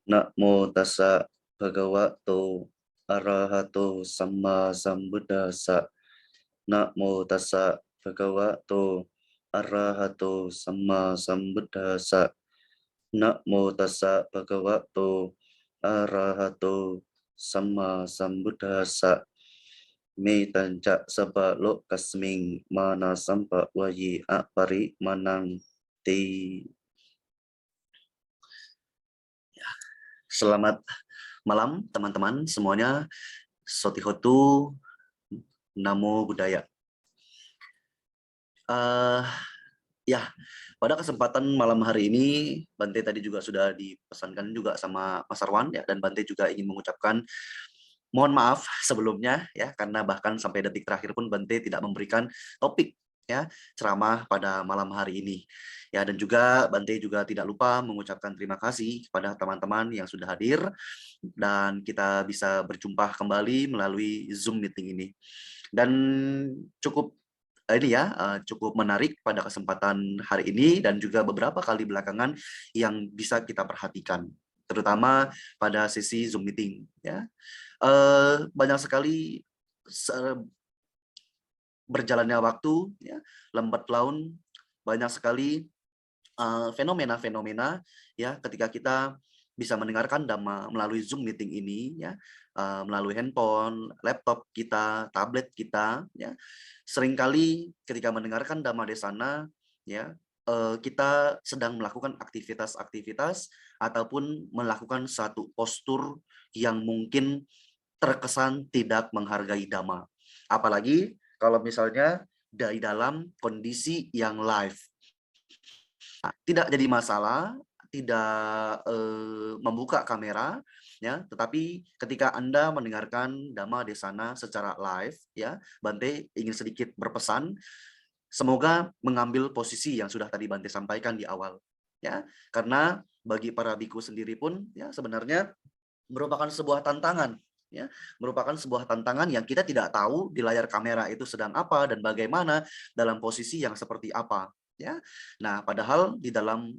Namo tassa bhagavato arahato samma sambuddhassa. Namo tassa bhagavato arahato samma sambuddhassa. Namo tassa bhagavato arahato samma sambuddhassa. Metanca sabba lokasming mana sampa wayi apari manang ti. Selamat malam teman-teman semuanya. Sotihotu, Namo Buddhaya. Ya, pada kesempatan malam hari ini, Bante tadi juga sudah dipesankan juga sama Mas Arwan ya, dan Bante juga ingin mengucapkan mohon maaf sebelumnya ya, karena bahkan sampai detik terakhir pun Bante tidak memberikan topik ya ceramah pada malam hari ini. Ya, dan juga Bante juga tidak lupa mengucapkan terima kasih kepada teman-teman yang sudah hadir dan kita bisa berjumpa kembali melalui Zoom meeting ini. Dan cukup cukup menarik pada kesempatan hari ini dan juga beberapa kali belakangan yang bisa kita perhatikan, terutama pada sesi Zoom meeting ya. Banyak sekali berjalannya waktu ya, lambat laun banyak sekali fenomena-fenomena ya ketika kita bisa mendengarkan Dhamma melalui Zoom meeting ini ya, melalui handphone, laptop kita, tablet kita ya. Seringkali ketika mendengarkan Dhamma Desana ya, kita sedang melakukan aktivitas-aktivitas ataupun melakukan satu postur yang mungkin terkesan tidak menghargai Dhamma. Apalagi kalau misalnya dari dalam kondisi yang live. Tidak jadi masalah, tidak membuka kamera, ya. Tetapi ketika Anda mendengarkan Dhamma Desana secara live, ya, Bante ingin sedikit berpesan, semoga mengambil posisi yang sudah tadi Bante sampaikan di awal, ya. Karena bagi para biku sendiri pun, ya, sebenarnya merupakan sebuah tantangan. Ya, merupakan sebuah tantangan yang kita tidak tahu di layar kamera itu sedang apa dan bagaimana dalam posisi yang seperti apa. Ya, nah padahal di dalam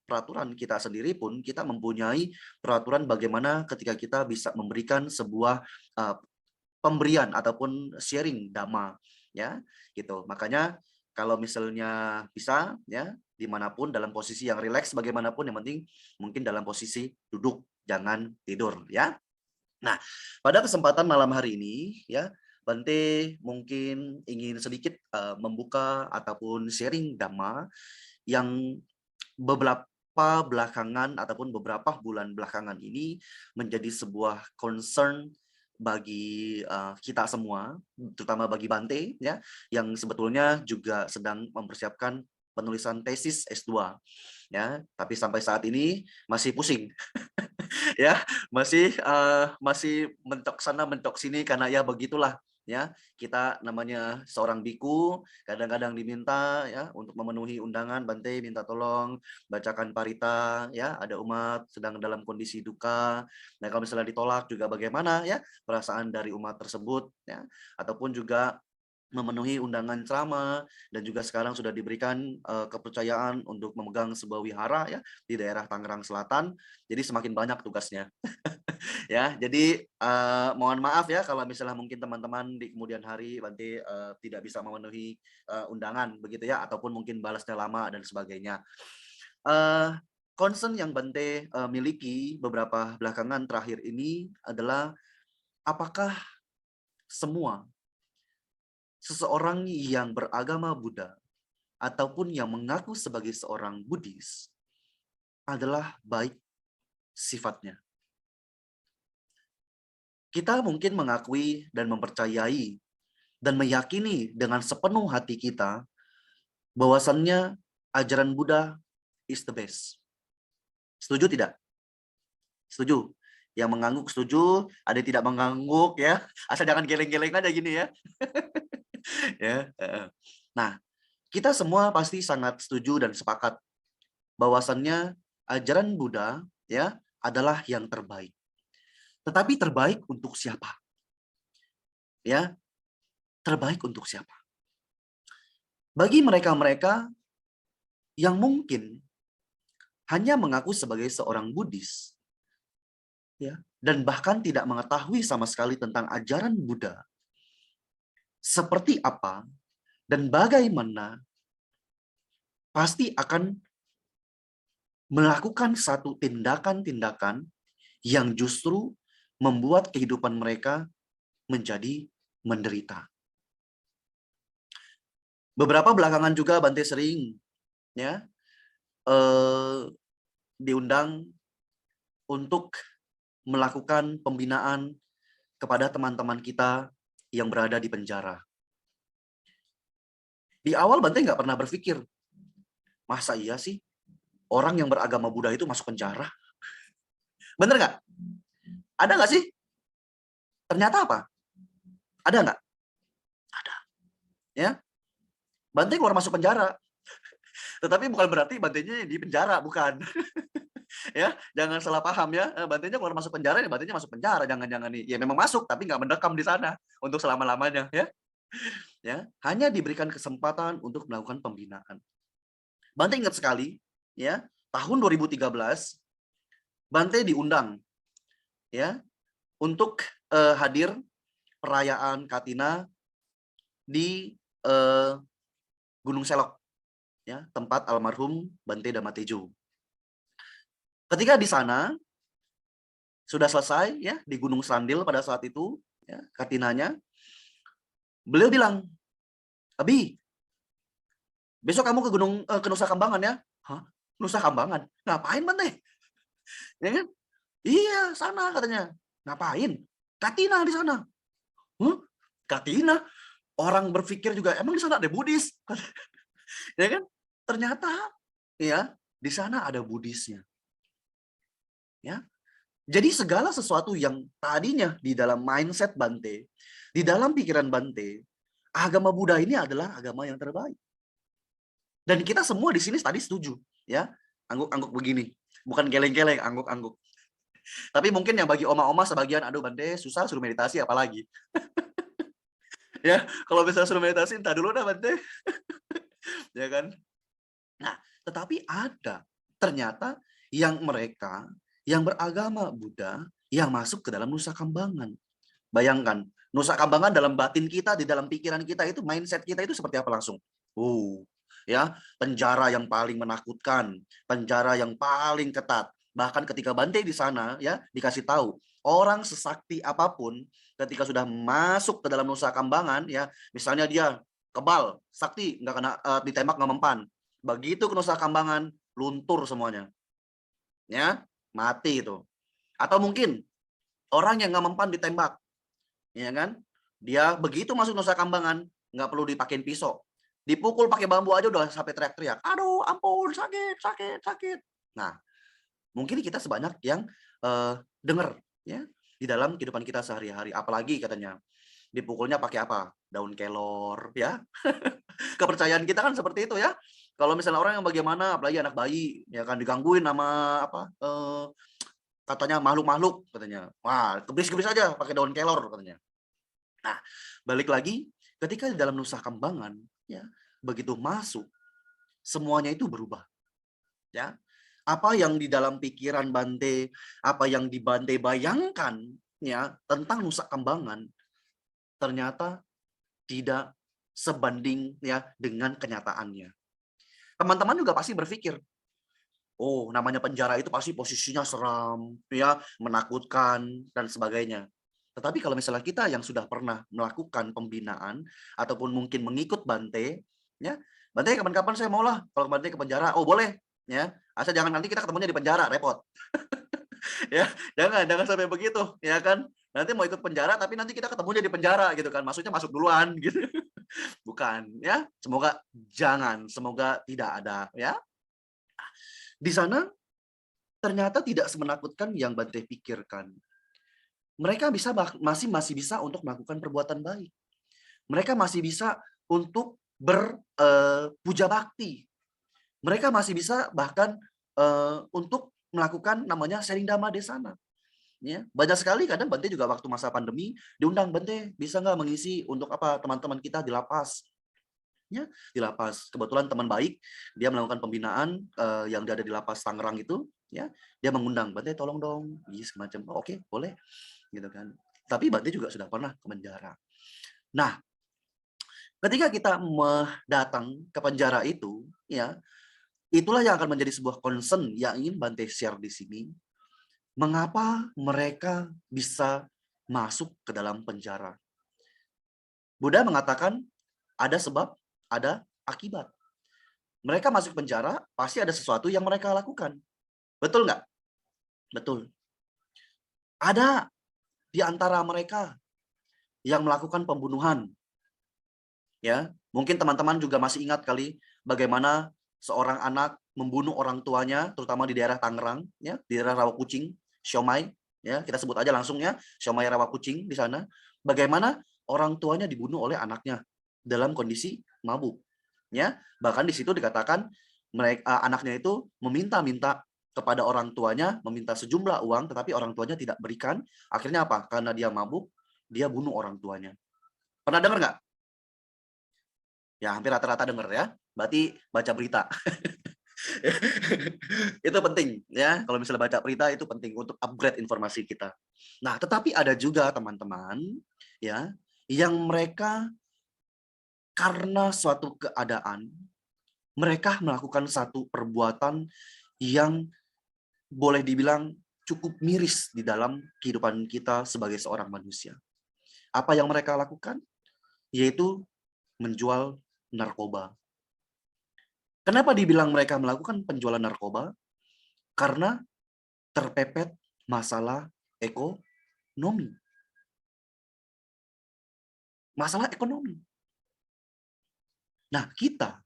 peraturan kita sendiri pun kita mempunyai peraturan bagaimana ketika kita bisa memberikan sebuah pemberian ataupun sharing dhamma, ya gitu. Makanya kalau misalnya bisa ya dimanapun dalam posisi yang rileks bagaimanapun yang penting mungkin dalam posisi duduk jangan tidur ya. Nah, pada kesempatan malam hari ini ya, Bante mungkin ingin sedikit membuka ataupun sharing Dhamma yang beberapa belakangan ataupun beberapa bulan belakangan ini menjadi sebuah concern bagi kita semua, terutama bagi Bante ya, yang sebetulnya juga sedang mempersiapkan penulisan tesis S2 ya, tapi sampai saat ini masih pusing ya, masih mentok sana mentok sini karena ya begitulah ya, kita namanya seorang biku kadang-kadang diminta ya untuk memenuhi undangan, Bante minta tolong bacakan parita ya, ada umat sedang dalam kondisi duka. Nah kalau misalnya ditolak juga bagaimana ya perasaan dari umat tersebut ya, ataupun juga memenuhi undangan ceramah dan juga sekarang sudah diberikan kepercayaan untuk memegang sebuah wihara ya di daerah Tangerang Selatan. Jadi semakin banyak tugasnya. Ya, jadi mohon maaf ya kalau misalnya mungkin teman-teman di kemudian hari Bante tidak bisa memenuhi undangan begitu ya, ataupun mungkin balasnya lama dan sebagainya. Concern yang Bante miliki beberapa belakangan terakhir ini adalah apakah semua seseorang yang beragama Buddha ataupun yang mengaku sebagai seorang Buddhis adalah baik sifatnya. Kita mungkin mengakui dan mempercayai dan meyakini dengan sepenuh hati kita bahwasannya ajaran Buddha is the best. Setuju tidak? Setuju. Yang mengangguk setuju, ada yang tidak mengangguk ya. Asal jangan geleng-geleng aja gini ya. Ya. Nah, kita semua pasti sangat setuju dan sepakat bahwasannya ajaran Buddha ya adalah yang terbaik. Tetapi terbaik untuk siapa? Ya, terbaik untuk siapa? Bagi mereka-mereka yang mungkin hanya mengaku sebagai seorang Buddhis, ya, dan bahkan tidak mengetahui sama sekali tentang ajaran Buddha, seperti apa dan bagaimana, pasti akan melakukan satu tindakan-tindakan yang justru membuat kehidupan mereka menjadi menderita. Beberapa belakangan juga Bante sering ya diundang untuk melakukan pembinaan kepada teman-teman kita yang berada di penjara. Di awal Bante nggak pernah berpikir, masa iya sih orang yang beragama Buddha itu masuk penjara? Bener nggak? Ada nggak sih? Ternyata apa? Ada nggak? Ada. Ya, Bante keluar masuk penjara. Tetapi bukan berarti Bantenya di penjara, bukan. Ya, jangan salah paham ya. Bantenya keluar masuk penjara, ya Bantenya masuk penjara, jangan-jangan nih. Ya memang masuk, tapi nggak mendekam di sana untuk selama-lamanya, ya. Ya, hanya diberikan kesempatan untuk melakukan pembinaan. Bante ingat sekali, ya, tahun 2013 Bante diundang, ya, untuk hadir perayaan Katina di Gunung Selok, ya, tempat almarhum Bante Dhammatejo. Ketika di sana sudah selesai, ya, di Gunung Serandil pada saat itu, ya, Katinanya, beliau bilang, Abi, besok kamu ke Nusa Kambangan ya? Hah? Nusa Kambangan? Ngapain Bante? Ya kan? Iya, sana katanya. Ngapain? Katina di sana. Huh? Katina? Orang berpikir juga, emang di sana ada Buddhis? Ya kan? Ternyata, ya, di sana ada Buddhisnya. Ya. Jadi segala sesuatu yang tadinya di dalam mindset Bante, di dalam pikiran Bante, agama Buddha ini adalah agama yang terbaik. Dan kita semua di sini tadi setuju, ya. Angguk-angguk begini. Bukan geleng-geleng, angguk-angguk. Tapi mungkin yang bagi oma-oma sebagian, aduh Bante, susah suruh meditasi apalagi. Ya, kalau bisa suruh meditasi, entah dulu dah Bante. Ya kan? Nah, tetapi ada ternyata yang mereka yang beragama Buddha yang masuk ke dalam Nusa Kambangan. Bayangkan, Nusa Kambangan dalam batin kita, di dalam pikiran kita itu, mindset kita itu seperti apa langsung? Ya, penjara yang paling menakutkan, penjara yang paling ketat. Bahkan ketika Bante di sana, ya, dikasih tahu, orang sesakti apapun ketika sudah masuk ke dalam Nusa Kambangan, ya, misalnya dia kebal, sakti, nggak kena ditembak nggak mempan. Begitu ke Nusa Kambangan, luntur semuanya. Ya, mati itu. Atau mungkin orang yang nggak mempan ditembak, ya kan? Dia begitu masuk Nusa Kambangan, nggak perlu dipakein pisau. Dipukul pakai bambu aja udah sampai teriak-teriak. Aduh, ampun, sakit, sakit, sakit. Nah, mungkin kita sebanyak yang dengar, ya, di dalam kehidupan kita sehari-hari. Apalagi katanya, dipukulnya pakai apa? Daun kelor, ya. Kepercayaan kita kan seperti itu, ya. Kalau misalnya orang yang bagaimana, apalagi anak bayi, ya kan digangguin sama apa? Katanya makhluk-makhluk, katanya. Wah, kebis-kebis aja pakai daun kelor, katanya. Nah, balik lagi, ketika di dalam Nusa Kambangan, ya, begitu masuk, semuanya itu berubah. Ya, apa yang di dalam pikiran Bante, apa yang di Bante bayangkan, ya, tentang Nusa Kambangan, ternyata tidak sebanding, ya, dengan kenyataannya. Teman-teman juga pasti berpikir, oh, namanya penjara itu pasti posisinya seram, ya, menakutkan dan sebagainya. Tetapi kalau misalnya kita yang sudah pernah melakukan pembinaan ataupun mungkin mengikut Bante, ya, Bante kapan-kapan saya maulah kalau Bante ke penjara, oh boleh, ya, asal jangan nanti kita ketemunya di penjara, repot. Ya, jangan sampai begitu, ya kan? Nanti mau ikut penjara tapi nanti kita ketemunya di penjara gitu kan, maksudnya masuk duluan gitu. Bukan, ya. Semoga jangan, semoga tidak ada, ya. Di sana ternyata tidak semenakutkan yang Bante pikirkan. Mereka masih bisa untuk melakukan perbuatan baik. Mereka masih bisa untuk berpuja bakti. Mereka masih bisa bahkan untuk melakukan namanya sharing dhamma di sana. Ya, banyak sekali kadang Bante juga waktu masa pandemi diundang, Bante bisa nggak mengisi untuk apa teman-teman kita di lapas. Ya, di lapas. Kebetulan teman baik, dia melakukan pembinaan yang dia ada di lapas Tangerang itu. ya. Dia mengundang, Bante tolong dong, semacam, oh, oke, boleh, gitu kan. Tapi Bante juga sudah pernah ke penjara. Nah, ketika kita datang ke penjara itu, ya, itulah yang akan menjadi sebuah concern yang ingin Bante share di sini. Mengapa mereka bisa masuk ke dalam penjara? Buddha mengatakan ada sebab, ada akibat. Mereka masuk penjara, pasti ada sesuatu yang mereka lakukan. Betul nggak? Betul. Ada di antara mereka yang melakukan pembunuhan. Ya, mungkin teman-teman juga masih ingat kali bagaimana seorang anak membunuh orang tuanya, terutama di daerah Tangerang, ya, di daerah Rawakucing, Siomay, ya, kita sebut aja langsung ya, Siomay Rawakucing di sana. Bagaimana orang tuanya dibunuh oleh anaknya dalam kondisi mabuk, ya. Bahkan di situ dikatakan mereka anaknya itu meminta-minta kepada orang tuanya, meminta sejumlah uang, tetapi orang tuanya tidak berikan. Akhirnya apa? Karena dia mabuk, dia bunuh orang tuanya. Pernah dengar nggak? Ya, hampir rata-rata dengar ya. Berarti baca berita. Itu penting ya. Kalau misalnya baca berita itu penting untuk upgrade informasi kita. Nah, tetapi ada juga teman-teman ya yang mereka karena suatu keadaan mereka melakukan satu perbuatan yang boleh dibilang cukup miris di dalam kehidupan kita sebagai seorang manusia. Apa yang mereka lakukan? Yaitu menjual narkoba. Kenapa dibilang mereka melakukan penjualan narkoba? Karena terpepet masalah ekonomi. Masalah ekonomi. Nah, kita,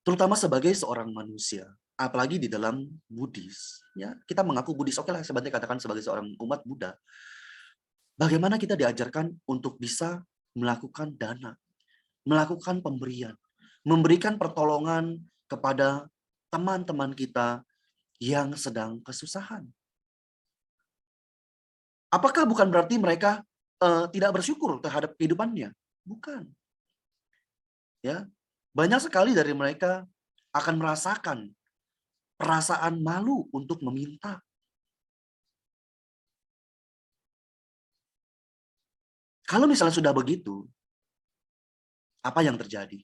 terutama sebagai seorang manusia, apalagi di dalam Buddhis, ya, kita mengaku Buddhis, oke lah, sebenarnya katakan sebagai seorang umat Buddha, bagaimana kita diajarkan untuk bisa melakukan dana, melakukan pemberian, memberikan pertolongan kepada teman-teman kita yang sedang kesusahan. Apakah bukan berarti mereka tidak bersyukur terhadap kehidupannya? Bukan. Ya, banyak sekali dari mereka akan merasakan perasaan malu untuk meminta. Kalau misalnya sudah begitu, apa yang terjadi?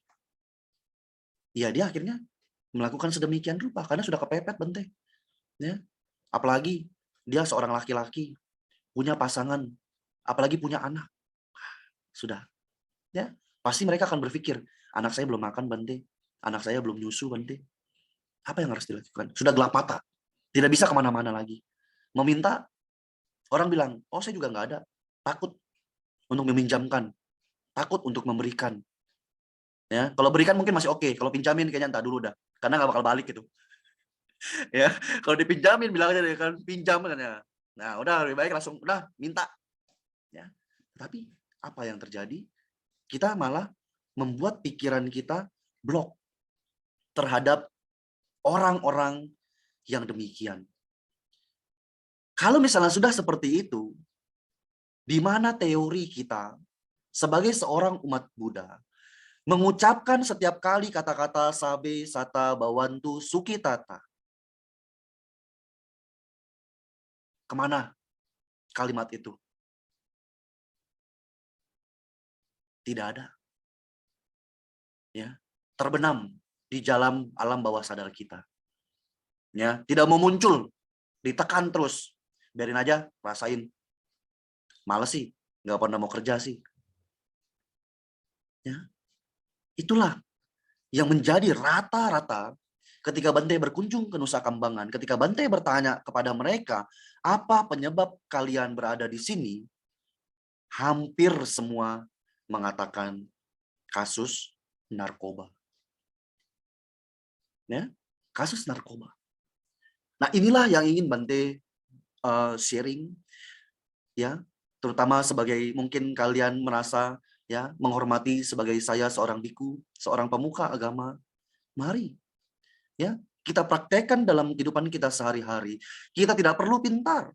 Ya, dia akhirnya melakukan sedemikian rupa karena sudah kepepet Bente. Ya, apalagi dia seorang laki-laki, punya pasangan, apalagi punya anak. Sudah. Ya, pasti mereka akan berpikir, anak saya belum makan Bente, anak saya belum nyusu Bente. Apa yang harus dilakukan? Sudah gelap mata. Tidak bisa kemana-mana lagi. Meminta, orang bilang, oh saya juga nggak ada. Takut untuk meminjamkan. Takut untuk memberikan. Ya, kalau berikan mungkin masih oke. Kalau pinjamin kayaknya entah dulu dah. Karena nggak bakal balik gitu. Ya, kalau dipinjamin bilang aja kan pinjam kan ya. Nah, udah lebih baik langsung udah minta. Ya. Tapi apa yang terjadi? Kita malah membuat pikiran kita blok terhadap orang-orang yang demikian. Kalau misalnya sudah seperti itu, di mana teori kita sebagai seorang umat Buddha mengucapkan setiap kali kata-kata sabe, sata, bawantu, sukitata. Kemana kalimat itu? Tidak ada. Ya, terbenam di dalam alam bawah sadar kita. Ya, tidak mau muncul, ditekan terus. Biarin aja, rasain. Males sih, nggak pernah mau kerja sih. Ya, itulah yang menjadi rata-rata ketika Bante berkunjung ke Nusa Kambangan, ketika Bante bertanya kepada mereka, apa penyebab kalian berada di sini? Hampir semua mengatakan kasus narkoba. Ya, kasus narkoba. Nah, inilah yang ingin Bante sharing, ya, terutama sebagai mungkin kalian merasa ya menghormati sebagai saya seorang biku, seorang pemuka agama. Mari, ya, kita praktekkan dalam kehidupan kita sehari-hari. Kita tidak perlu pintar.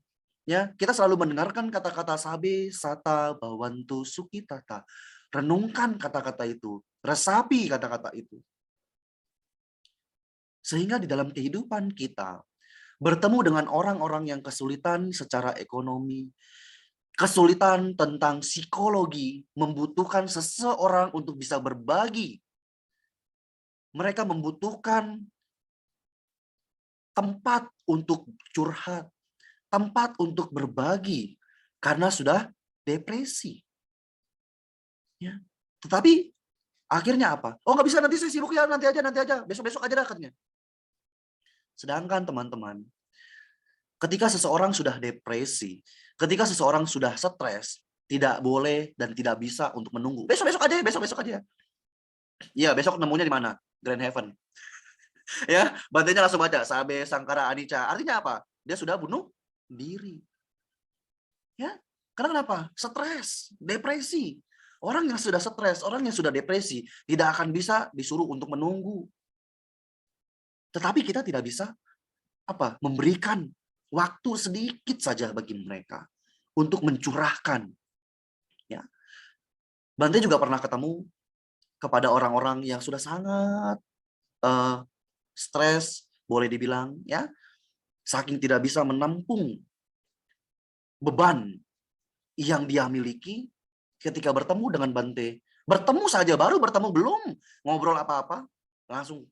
Ya, kita selalu mendengarkan kata-kata sabe, sata, bawantu, sukitata. Renungkan kata-kata itu, resapi kata-kata itu. Sehingga di dalam kehidupan kita, bertemu dengan orang-orang yang kesulitan secara ekonomi, kesulitan tentang psikologi, membutuhkan seseorang untuk bisa berbagi. Mereka membutuhkan tempat untuk curhat, tempat untuk berbagi, karena sudah depresi. Ya. Tetapi akhirnya apa? Oh, nggak bisa, nanti saya sibuk ya, nanti aja, besok-besok aja katanya. Sedangkan teman-teman, ketika seseorang sudah depresi, ketika seseorang sudah stres, tidak boleh dan tidak bisa untuk menunggu. Besok-besok aja, besok-besok aja. Iya, besok nemunya di mana? Grand Heaven. Ya, bantainya langsung baca, Sabe Sangkara Anicca. Artinya apa? Dia sudah bunuh diri. Ya, karena kenapa? Stres, depresi. Orang yang sudah stres, orang yang sudah depresi, tidak akan bisa disuruh untuk menunggu. Tetapi kita tidak bisa memberikan waktu sedikit saja bagi mereka untuk mencurahkan. Ya, Bante juga pernah ketemu kepada orang-orang yang sudah sangat stres, boleh dibilang, ya, saking tidak bisa menampung beban yang dia miliki. Ketika bertemu dengan Bante, bertemu saja, baru bertemu, belum ngobrol apa-apa, langsung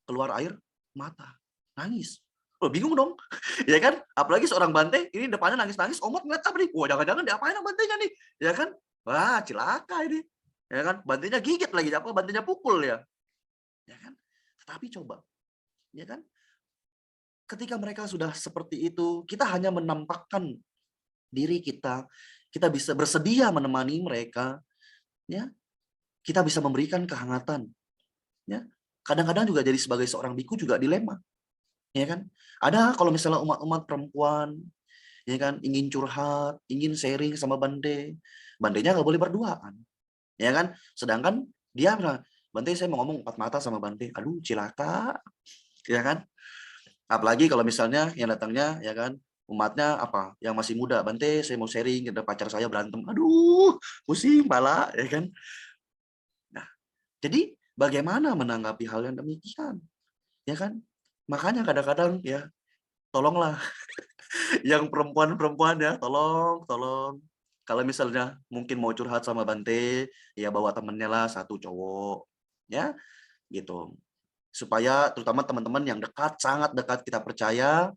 keluar air mata, nangis. Oh, bingung dong, ya kan? Apalagi seorang Bante, ini depannya nangis-nangis, Omot ngeliat apa nih? Wah, jangan-jangan diapain sama Bantenya nih, ya kan? Wah, cilaka ini, ya kan? Bantenya gigit lagi, apa? Bantenya pukul ya kan? Tetapi coba, ya kan? Ketika mereka sudah seperti itu, kita hanya menampakkan diri kita, kita bisa bersedia menemani mereka, ya. Kita bisa memberikan kehangatan, ya. Kadang-kadang juga jadi sebagai seorang biku juga dilema, ya kan? Ada kalau misalnya umat-umat perempuan, ya kan, ingin curhat, ingin sharing sama Bante, Bantenya nggak boleh berduaan, ya kan? Sedangkan dia bilang, Bante saya mau ngomong empat mata sama Bante, aduh cilaka, ya kan? Apalagi kalau misalnya yang datangnya, ya kan, umatnya yang masih muda, Bante saya mau sharing, ada pacar saya berantem, aduh pusing pala, ya kan? Nah, jadi bagaimana menanggapi hal yang demikian, ya kan? Makanya kadang-kadang ya, tolonglah yang perempuan-perempuan ya, tolong kalau misalnya mungkin mau curhat sama Bante, ya bawa temennya lah satu cowok, ya gitu, supaya terutama teman-teman yang dekat, sangat dekat kita percaya,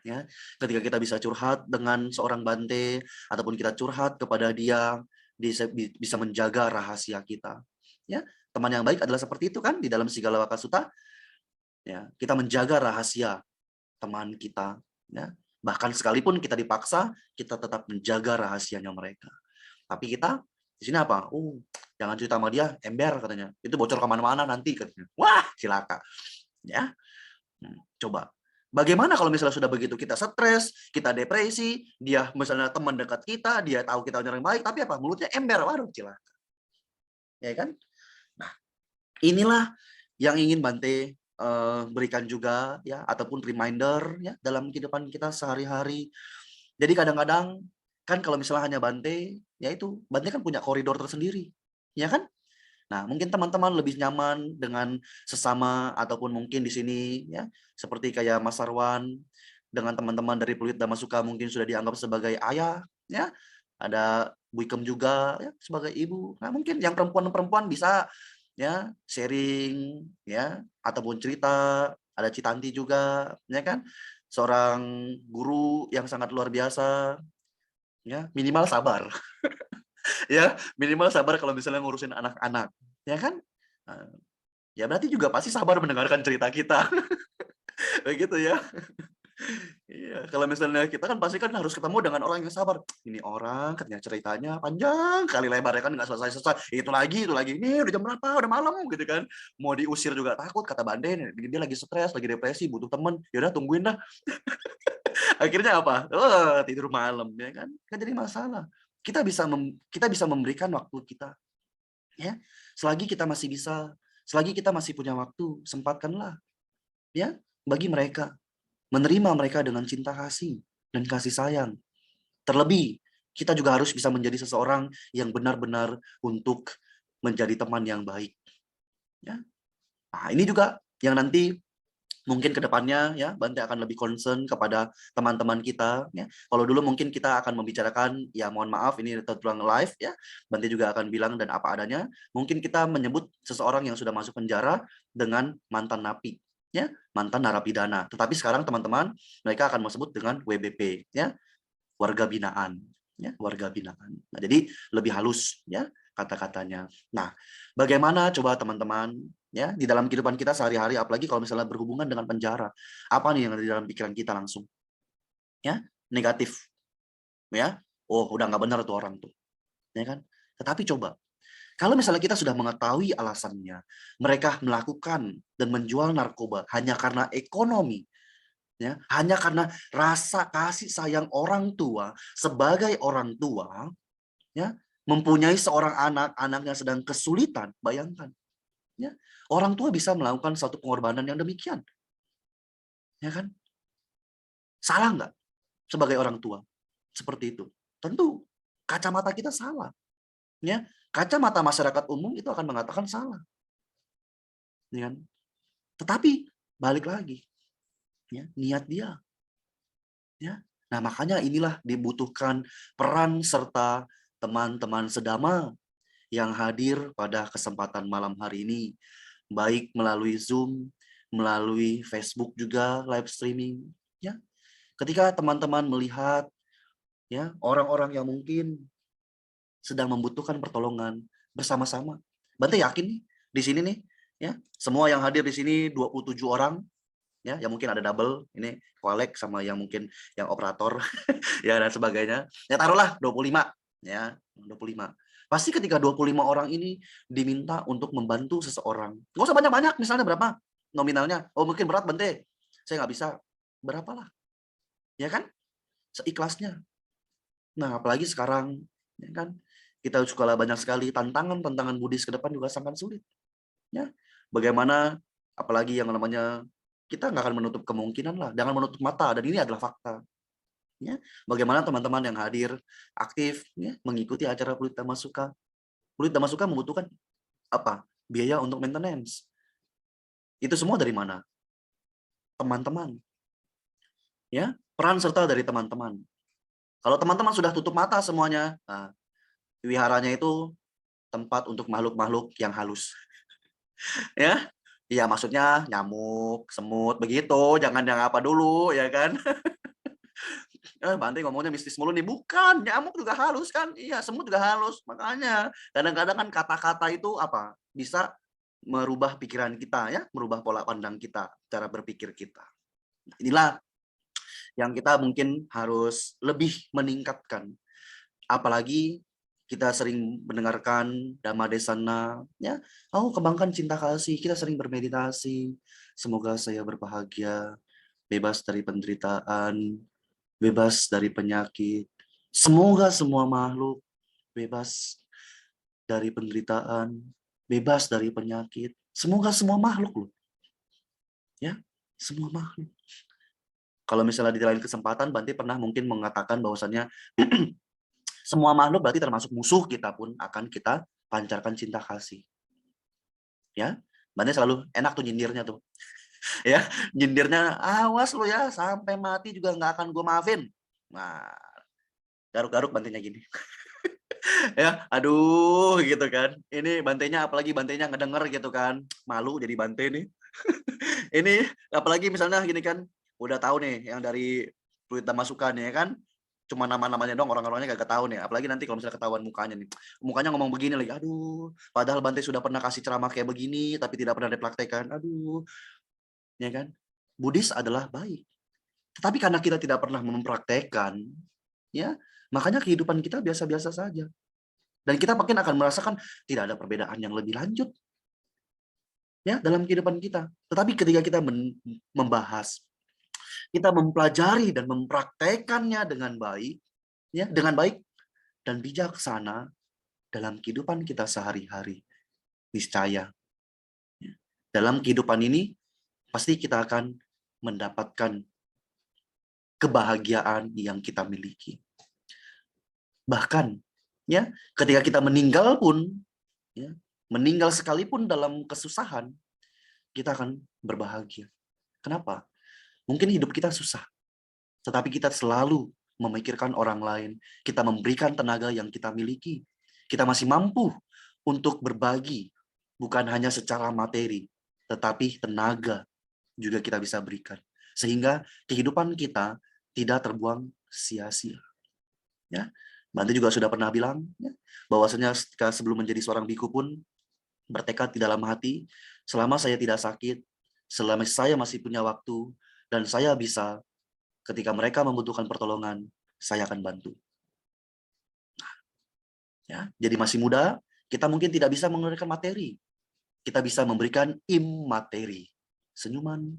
ya, ketika kita bisa curhat dengan seorang Bante ataupun kita curhat kepada dia, bisa menjaga rahasia kita, ya. Teman yang baik adalah seperti itu kan, di dalam Sigalawaka Sutta, ya, kita menjaga rahasia teman kita, ya. Bahkan sekalipun kita dipaksa, kita tetap menjaga rahasianya mereka. Tapi kita di sini jangan cerita sama dia, ember katanya, itu bocor kemana-mana nanti katanya. Wah, cilaka, ya. Coba bagaimana kalau misalnya sudah begitu, kita stres, kita depresi, dia misalnya teman dekat kita, dia tahu kita orang yang baik, tapi mulutnya ember, waduh cilaka, ya kan? Nah, inilah yang ingin Bante berikan juga, ya, ataupun reminder, ya, dalam kehidupan kita sehari-hari. Jadi kadang-kadang kan kalau misalnya hanya Bante, ya itu Bante kan punya koridor tersendiri, ya kan? Nah, mungkin teman-teman lebih nyaman dengan sesama, ataupun mungkin di sini, ya, seperti kayak Mas Sarwan dengan teman-teman dari Pluit Damasuka mungkin sudah dianggap sebagai ayah, ya. Ada Bu Ikem juga, ya, sebagai ibu. Nah, mungkin yang perempuan-perempuan bisa, ya, sharing, ya, ataupun cerita. Ada Citanti juga, ya kan? Seorang guru yang sangat luar biasa, ya, minimal sabar. Ya, minimal sabar kalau misalnya ngurusin anak-anak, ya kan? Nah, ya berarti juga pasti sabar mendengarkan cerita kita. Begitu ya. Iya, kalau misalnya kita kan pasti kan harus ketemu dengan orang yang sabar. Ini orang katanya ceritanya panjang kali lebar, ya kan, nggak selesai-selesai. Itu lagi. Ini udah jam berapa? Udah malam gitu kan. Mau diusir juga takut, kata Bande, dia lagi stres, lagi depresi, butuh temen. Ya udah tungguin dah. Akhirnya apa? Oh, tidur malam, ya kan? Kan jadi masalah. Kita bisa memberikan waktu kita, ya. Selagi kita masih bisa, selagi kita masih punya waktu, sempatkanlah, ya, bagi mereka, menerima mereka dengan cinta kasih dan kasih sayang. Terlebih, kita juga harus bisa menjadi seseorang yang benar-benar untuk menjadi teman yang baik, ya. Nah, ini juga yang nanti Mungkin ke depannya ya Bante akan lebih concern kepada teman-teman kita ya. Kalau dulu mungkin kita akan membicarakan ya mohon maaf ini tertulang live ya. Bante juga akan bilang dan apa adanya. Mungkin kita menyebut seseorang yang sudah masuk penjara dengan mantan napi ya, mantan narapidana. Tetapi sekarang teman-teman mereka akan disebut dengan WBP ya, warga binaan ya, warga binaan. Nah, jadi lebih halus ya kata-katanya. Nah, bagaimana coba teman-teman ya di dalam kehidupan kita sehari-hari, apalagi kalau misalnya berhubungan dengan penjara, apa nih yang ada di dalam pikiran kita langsung ya, negatif ya, oh udah nggak benar tuh orang tuh ya kan. Tetapi coba kalau misalnya kita sudah mengetahui alasannya mereka melakukan dan menjual narkoba hanya karena ekonomi ya, hanya karena rasa kasih sayang orang tua, sebagai orang tua ya, mempunyai seorang anak, anaknya sedang kesulitan, bayangkan ya, orang tua bisa melakukan suatu pengorbanan yang demikian. Ya kan? Salah nggak sebagai orang tua? Seperti itu. Tentu kacamata kita salah. Ya, kacamata masyarakat umum itu akan mengatakan salah. Ya kan? Tetapi balik lagi, ya, niat dia. Ya. Nah, makanya inilah dibutuhkan peran serta teman-teman sedama yang hadir pada kesempatan malam hari ini, baik melalui Zoom, melalui Facebook juga live streaming ya. Ketika teman-teman melihat ya orang-orang yang mungkin sedang membutuhkan pertolongan bersama-sama. Bante yakin nih di sini nih ya, semua yang hadir di sini 27 orang ya, yang mungkin ada double ini kolek sama yang mungkin yang operator ya dan sebagainya. Ya taruhlah 25 ya, 25. Pasti ketika 25 orang ini diminta untuk membantu seseorang. Nggak usah banyak-banyak, misalnya berapa nominalnya? Oh mungkin berat Bante, saya nggak bisa. Berapalah, ya kan? Seikhlasnya. Nah apalagi sekarang, ya kan? Kita juga banyak sekali tantangan-tantangan Buddhis ke depan juga sangat sulit. Ya, bagaimana apalagi yang namanya kita nggak akan menutup kemungkinan lah, jangan menutup mata dan ini adalah fakta. Ya, bagaimana teman-teman yang hadir aktif ya, mengikuti acara Pelita Masuka. Pelita Masuka membutuhkan apa? Biaya untuk maintenance. Itu semua dari mana? Teman-teman. Ya, peran serta dari teman-teman. Kalau teman-teman sudah tutup mata semuanya, nah, wiharanya itu tempat untuk makhluk-makhluk yang halus. Ya, iya maksudnya nyamuk, semut, begitu. Jangan yang apa dulu, ya kan? Bante ngomongnya mistis mulu nih. Bukan, nyamuk juga halus kan? Iya, semut juga halus. Makanya kadang-kadang kan kata-kata itu apa? Bisa merubah pikiran kita ya, merubah pola pandang kita, cara berpikir kita. Inilah yang kita mungkin harus lebih meningkatkan. Apalagi kita sering mendengarkan Dhamma Desana, ya, oh kembangkan cinta kasih, kita sering bermeditasi, semoga saya berbahagia, bebas dari penderitaan, bebas dari penyakit, semoga semua makhluk bebas dari penderitaan, bebas dari penyakit, semoga semua makhluk loh, ya, semua makhluk. Kalau misalnya di lain kesempatan, Bante pernah mungkin mengatakan bahwasannya semua makhluk berarti termasuk musuh kita pun akan kita pancarkan cinta kasih. Ya, Bante selalu enak tuh nyindirnya tuh. Ya, nyindirnya awas lo ya sampai mati juga nggak akan gue maafin. Nah, garuk-garuk Bantenya gini. Ya, aduh gitu kan. Ini Bantenya apalagi Bantenya ngedenger gitu kan. Malu jadi Bante nih. Ini apalagi misalnya gini kan, udah tahu nih yang dari Pelita Masukan ya kan. Cuma nama-namanya dong, orang-orangnya gak tahu nih. Apalagi nanti kalau misalnya ketahuan mukanya nih. Mukanya ngomong begini lagi, aduh. Padahal Bante sudah pernah kasih ceramah kayak begini, tapi tidak pernah dipraktekkan. Aduh. Ya kan? Buddhis adalah baik. Tetapi karena kita tidak pernah mempraktekkan, ya, makanya kehidupan kita biasa-biasa saja. Dan kita mungkin akan merasakan tidak ada perbedaan yang lebih lanjut ya dalam kehidupan kita. Tetapi ketika kita membahas, kita mempelajari dan mempraktekannya dengan baik, ya, dengan baik dan bijaksana dalam kehidupan kita sehari-hari, niscaya ya, dalam kehidupan ini pasti kita akan mendapatkan kebahagiaan yang kita miliki. Bahkan ya, ketika kita meninggal pun ya, meninggal sekalipun dalam kesusahan, kita akan berbahagia. Kenapa? Mungkin hidup kita susah, tetapi kita selalu memikirkan orang lain. Kita memberikan tenaga yang kita miliki. Kita masih mampu untuk berbagi, bukan hanya secara materi, tetapi tenaga juga kita bisa berikan. Sehingga kehidupan kita tidak terbuang sia-sia. Ya, Bante juga sudah pernah bilang, ya, bahwasanya ketika sebelum menjadi seorang biku pun bertekad di dalam hati, selama saya tidak sakit, selama saya masih punya waktu, dan saya bisa, ketika mereka membutuhkan pertolongan, saya akan bantu. Ya, jadi masih muda, kita mungkin tidak bisa mengeluarkan materi. Kita bisa memberikan imateri. Senyuman,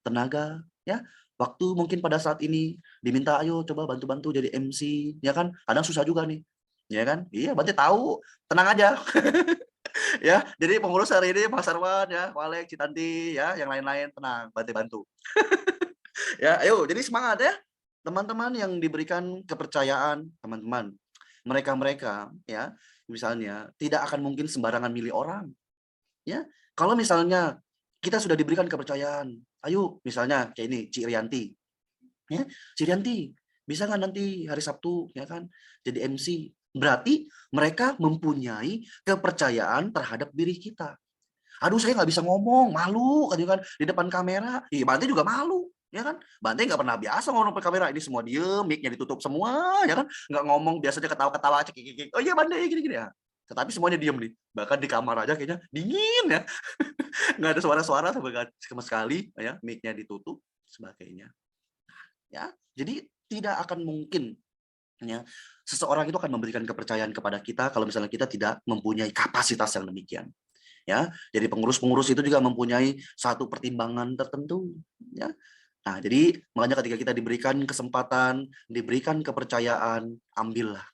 tenaga, ya. Waktu mungkin pada saat ini diminta, ayo coba bantu-bantu jadi MC, ya kan? Kadang susah juga nih. Ya kan? Iya, Bante tahu. Tenang aja. Ya, jadi pengurus hari ini Mas Arwan ya, Walek, Citanti ya, yang lain-lain tenang, Bante bantu. Ya, ayo jadi semangat ya. Teman-teman yang diberikan kepercayaan, teman-teman. Mereka-mereka ya, misalnya tidak akan mungkin sembarangan milih orang. Ya, kalau misalnya kita sudah diberikan kepercayaan, ayo misalnya kayak ini Ci Rianti, ya, Ci Rianti bisa nggak nanti hari Sabtu ya kan jadi MC? Berarti mereka mempunyai kepercayaan terhadap diri kita. Aduh saya nggak bisa ngomong, malu kan di depan kamera. Iya Bante juga malu, ya kan? Bante nggak pernah biasa ngomong depan kamera. Ini semua diem, mic-nya ditutup semua, ya kan? Nggak ngomong, biasanya ketawa-ketawa, cekik. Oh iya Bante gini-gini ya. Tetapi semuanya diem nih. Bahkan di kamar aja kayaknya dingin ya. Nggak ada suara-suara sama sekali, ya. Mic-nya ditutup, sebagainya. Ya, jadi tidak akan mungkin ya seseorang itu akan memberikan kepercayaan kepada kita kalau misalnya kita tidak mempunyai kapasitas yang demikian. Ya, jadi pengurus-pengurus itu juga mempunyai satu pertimbangan tertentu, ya. Nah, jadi makanya ketika kita diberikan kesempatan, diberikan kepercayaan, ambillah,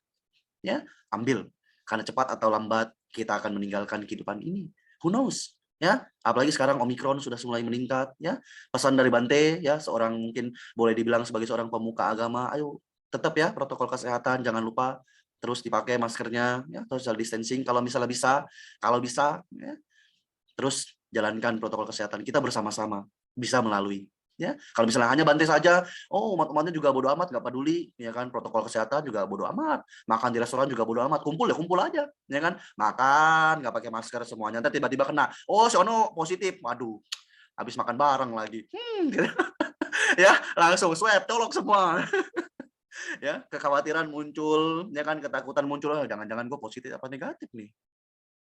ya, ambil. Karena cepat atau lambat kita akan meninggalkan kehidupan ini. Who knows? Ya, apalagi sekarang Omikron sudah mulai meningkat, ya. Pesan dari Bante, ya, seorang mungkin boleh dibilang sebagai seorang pemuka agama, ayo tetap ya protokol kesehatan, jangan lupa terus dipakai maskernya, ya, social distancing kalau misalnya bisa, kalau bisa, ya, terus jalankan protokol kesehatan kita bersama-sama bisa melalui, ya. Kalau misalnya hanya Bante saja, oh umat-umatnya juga bodo amat, nggak peduli, ya kan, protokol kesehatan juga bodo amat, makan di restoran juga bodo amat, kumpul ya kumpul aja, ya kan, makan nggak pakai masker semuanya, nanti tiba-tiba kena, oh si Ono positif, waduh, habis makan bareng lagi, gitu. Ya langsung swab, colok semua. Ya kekhawatiran muncul, ya kan, ketakutan muncul, jangan-jangan gue positif apa negatif nih,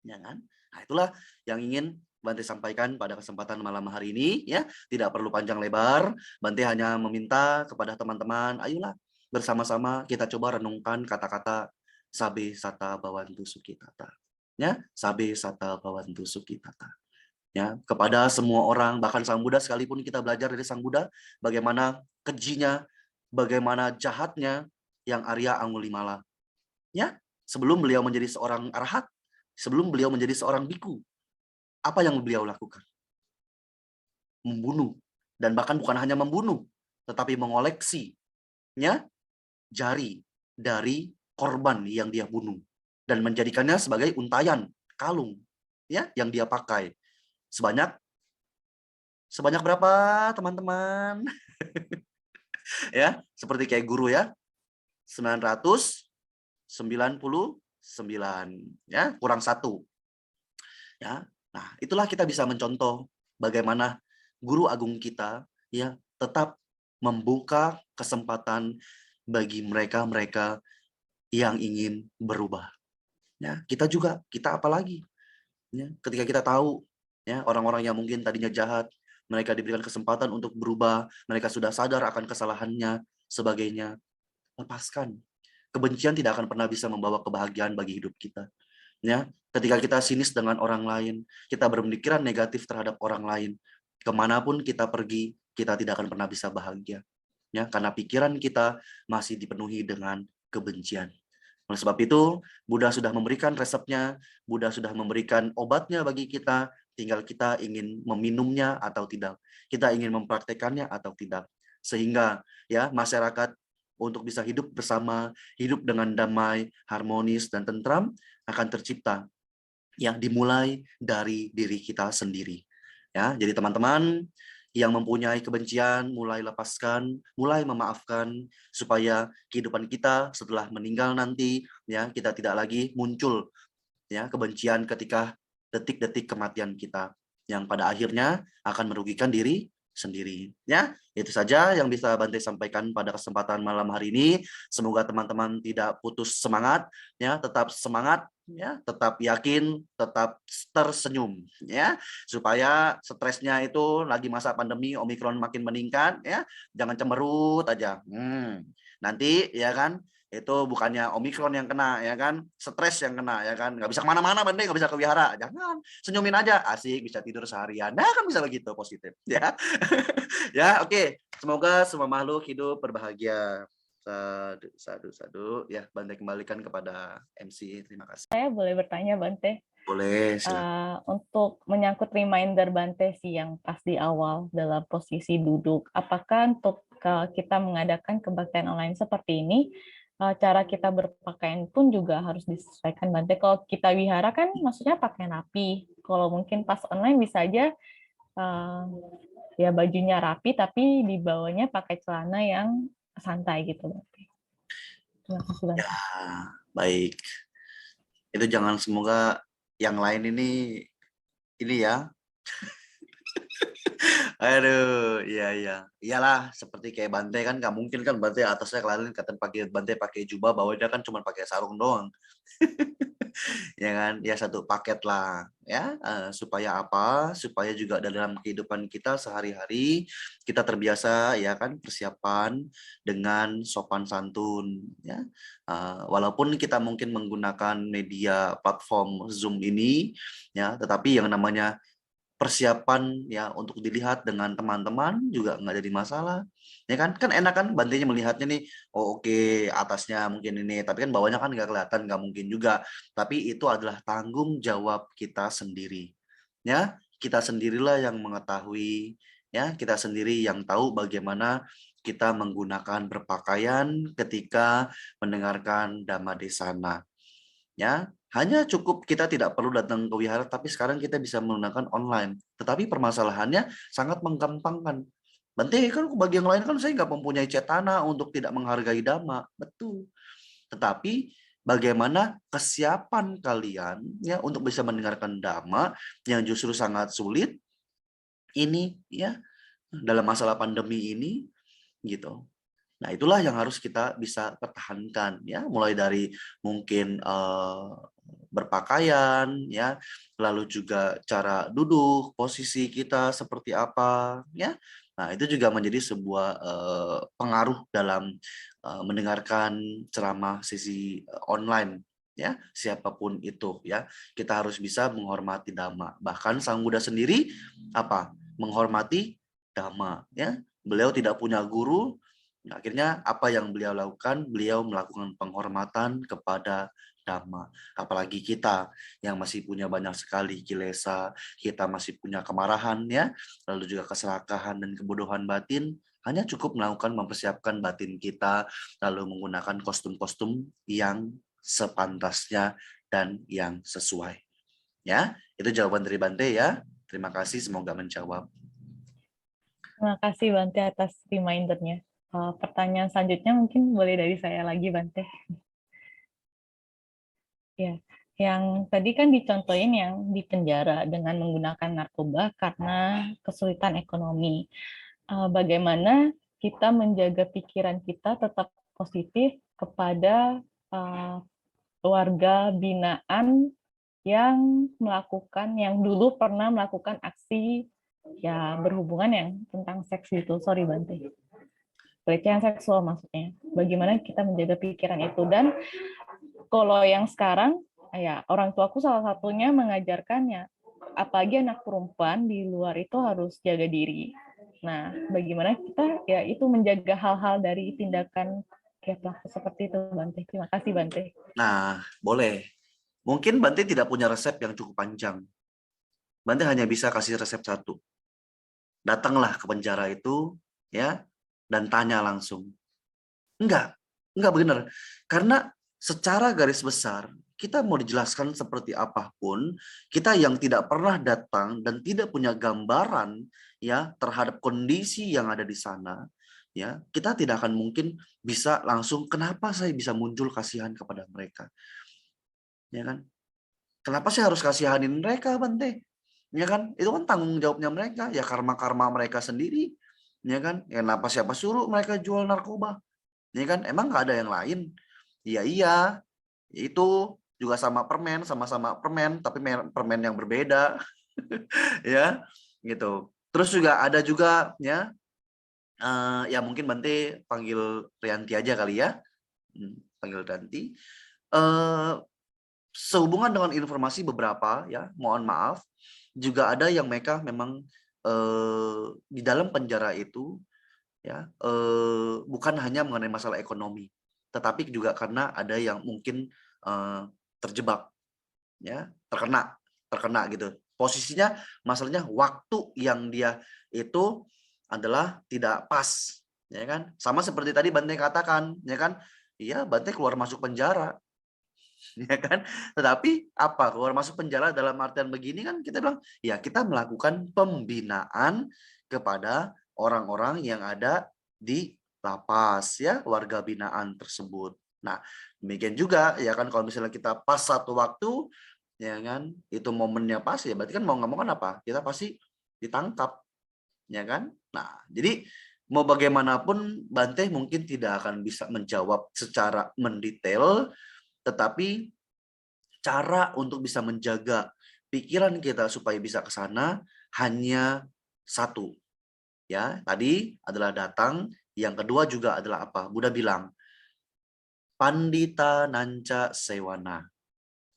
ya kan? Nah, itulah yang ingin Bante sampaikan pada kesempatan malam hari ini, ya. Tidak perlu panjang lebar, Bante hanya meminta kepada teman-teman, ayolah bersama-sama kita coba renungkan kata-kata Sabe Sata Bawantu Sukitata. Ya, Sabe Sata Bawantu Sukitata. Ya, kepada semua orang, bahkan Sang Buddha sekalipun kita belajar dari Sang Buddha bagaimana kejinya, bagaimana jahatnya yang Arya Angulimala. Ya, sebelum beliau menjadi seorang arahat, sebelum beliau menjadi seorang biku, apa yang beliau lakukan? Membunuh. Dan bahkan bukan hanya membunuh, tetapi mengoleksinya jari dari korban yang dia bunuh dan menjadikannya sebagai untayan, kalung, ya, yang dia pakai. Sebanyak berapa, teman-teman? Ya, seperti kayak guru ya. 999, ya, kurang 1. Ya. Nah, itulah kita bisa mencontoh bagaimana guru agung kita ya tetap membuka kesempatan bagi mereka-mereka yang ingin berubah. Ya, kita apalagi ya, ketika kita tahu ya orang-orang yang mungkin tadinya jahat, mereka diberikan kesempatan untuk berubah, mereka sudah sadar akan kesalahannya, sebagainya. Lepaskan. Kebencian tidak akan pernah bisa membawa kebahagiaan bagi hidup kita. Ya, ketika kita sinis dengan orang lain, kita berpemikiran negatif terhadap orang lain, kemanapun kita pergi, kita tidak akan pernah bisa bahagia. Ya, karena pikiran kita masih dipenuhi dengan kebencian. Oleh sebab itu, Buddha sudah memberikan resepnya, Buddha sudah memberikan obatnya bagi kita, tinggal kita ingin meminumnya atau tidak. Kita ingin mempraktekannya atau tidak. Sehingga ya masyarakat untuk bisa hidup bersama, hidup dengan damai, harmonis dan tentram akan tercipta. Yang dimulai dari diri kita sendiri. Ya, jadi teman-teman yang mempunyai kebencian mulai lepaskan, mulai memaafkan, supaya kehidupan kita setelah meninggal nanti ya kita tidak lagi muncul ya kebencian ketika detik-detik kematian kita yang pada akhirnya akan merugikan diri sendiri. Ya, itu saja yang bisa Bante sampaikan pada kesempatan malam hari ini. Semoga teman-teman tidak putus semangat, ya, tetap semangat, ya, tetap yakin, tetap tersenyum, ya, supaya stresnya itu lagi masa pandemi Omikron makin meningkat, ya, jangan cemberut aja. Nanti, ya kan, itu bukannya Omikron yang kena, ya kan, stres yang kena, ya kan, nggak bisa kemana-mana, Bante, nggak bisa ke wihara, jangan, senyumin aja, asik, bisa tidur seharian, nah kan bisa begitu, positif, ya. Ya, oke, semoga semua makhluk hidup berbahagia. Sadu, sadu, sadu. Ya, Bante kembalikan kepada MC, terima kasih. Saya boleh bertanya, Bante? Boleh, silakan. Untuk menyangkut reminder Bante sih yang pas di awal dalam posisi duduk, apakah untuk kita mengadakan kebaktian online seperti ini, cara kita berpakaian pun juga harus disesuaikan, Bante? Kalau kita wihara kan maksudnya pakaian rapi, kalau mungkin pas online bisa aja ya bajunya rapi tapi di bawahnya pakai celana yang santai gitu, Bante. Terima kasih, Bante. Ya, baik. Itu jangan semoga yang lain ini ya. Aduh, iya iya. Iyalah, seperti kayak Bante kan nggak mungkin kan Bante atasnya kalian kata pakai Bante pakai jubah, bawahnya kan cuma pakai sarung doang. Ya kan, ya satu paket lah ya, supaya apa, supaya juga dalam kehidupan kita sehari-hari kita terbiasa ya kan persiapan dengan sopan santun ya. Walaupun kita mungkin menggunakan media platform Zoom ini ya, tetapi yang namanya persiapan ya untuk dilihat dengan teman-teman juga nggak jadi masalah, ya kan enak kan Bantenya melihatnya nih, oh oke, atasnya mungkin ini tapi kan bawahnya kan nggak kelihatan, nggak mungkin juga, tapi itu adalah tanggung jawab kita sendiri ya, kita sendirilah yang mengetahui ya, kita sendiri yang tahu bagaimana kita menggunakan berpakaian ketika mendengarkan Dhamma Desana ya. Hanya cukup kita tidak perlu datang ke wihara, tapi sekarang kita bisa menggunakan online. Tetapi permasalahannya sangat menggampangkan. Bante kan bagi yang lain kan saya nggak mempunyai cetana untuk tidak menghargai dhamma, betul. Tetapi bagaimana kesiapan kalian ya untuk bisa mendengarkan dhamma yang justru sangat sulit ini ya dalam masalah pandemi ini gitu. Nah, itulah yang harus kita bisa pertahankan ya, mulai dari mungkin berpakaian ya, lalu juga cara duduk, posisi kita seperti apa ya. Nah, itu juga menjadi sebuah pengaruh dalam mendengarkan ceramah sesi online ya, siapapun itu ya. Kita harus bisa menghormati dhamma. Bahkan Sang Buddha sendiri apa? Menghormati dhamma ya. Beliau tidak punya guru. Akhirnya apa yang beliau lakukan? Beliau melakukan penghormatan kepada Dhamma. Apalagi kita yang masih punya banyak sekali kilesa, kita masih punya kemarahan ya, lalu juga keserakahan dan kebodohan batin, hanya cukup melakukan mempersiapkan batin kita, lalu menggunakan kostum-kostum yang sepantasnya dan yang sesuai. Ya, itu jawaban dari Bante ya. Terima kasih, semoga menjawab. Terima kasih, Bante, atas reminder-nya. Pertanyaan selanjutnya mungkin boleh dari saya lagi, Bante. Ya, yang tadi kan dicontohin yang di penjara dengan menggunakan narkoba karena kesulitan ekonomi. Bagaimana kita menjaga pikiran kita tetap positif kepada warga binaan yang dulu pernah melakukan aksi ya berhubungan yang tentang seks itu. Sorry, Bante. Pelecehan seksual maksudnya. Bagaimana kita menjaga pikiran itu. Dan kalau yang sekarang, ya orang tuaku salah satunya mengajarkannya, apalagi anak perempuan di luar itu harus jaga diri. Nah, bagaimana kita ya itu menjaga hal-hal dari tindakan kayak pelaku seperti itu, Bante. Terima kasih, Bante. Nah, boleh. Mungkin Bante tidak punya resep yang cukup panjang. Bante hanya bisa kasih resep satu. Datanglah ke penjara itu, ya, dan tanya langsung. Enggak benar. Karena secara garis besar, kita mau dijelaskan seperti apapun, kita yang tidak pernah datang dan tidak punya gambaran ya terhadap kondisi yang ada di sana, ya, kita tidak akan mungkin bisa langsung kenapa saya bisa muncul kasihan kepada mereka. Ya kan? Kenapa saya harus kasihanin mereka, Bante? Ya kan? Itu kan tanggung jawabnya mereka, ya karma-karma mereka sendiri. Ya kan? Ya, kenapa siapa suruh mereka jual narkoba? Ya kan? Emang nggak ada yang lain? Iya, iya. Itu juga sama permen, sama-sama permen, tapi permen yang berbeda. Ya, gitu. Terus juga ada juga ya, ya mungkin Bante panggil Rianti aja kali ya. Panggil Rianti. Sehubungan dengan informasi beberapa ya, mohon maaf, juga ada yang mereka memang di dalam penjara itu ya bukan hanya mengenai masalah ekonomi, tetapi juga karena ada yang mungkin terjebak ya, terkena gitu. Posisinya masalahnya waktu yang dia itu adalah tidak pas, ya kan? Sama seperti tadi Bante katakan, ya kan? Iya, Bante keluar masuk penjara, ya kan? Tetapi apa? Keluar masuk penjara dalam artian begini kan kita bilang, ya kita melakukan pembinaan kepada orang-orang yang ada di lapas ya, warga binaan tersebut. Nah, demikian juga ya kan kalau misalnya kita pas satu waktu ya kan, itu momennya pas ya berarti kan mau nggak mau kan apa? Kita pasti ditangkap, ya kan? Nah, jadi mau bagaimanapun Bante mungkin tidak akan bisa menjawab secara mendetail, tetapi cara untuk bisa menjaga pikiran kita supaya bisa ke sana hanya satu. Ya, tadi adalah datang, yang kedua juga adalah apa? Buddha bilang, Pandita Nanca Sewana.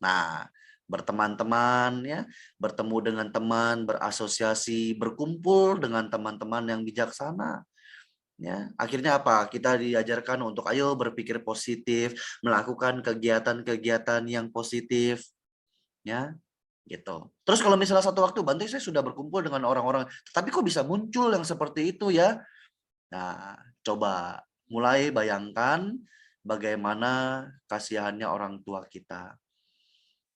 Nah, berteman-teman ya, bertemu dengan teman, berasosiasi, berkumpul dengan teman-teman yang bijaksana. Ya, akhirnya apa? Kita diajarkan untuk ayo berpikir positif, melakukan kegiatan-kegiatan yang positif, ya, gitu. Terus kalau misalnya satu waktu Bante saya sudah berkumpul dengan orang-orang, tapi kok bisa muncul yang seperti itu ya? Nah, coba mulai bayangkan bagaimana kasihannya orang tua kita.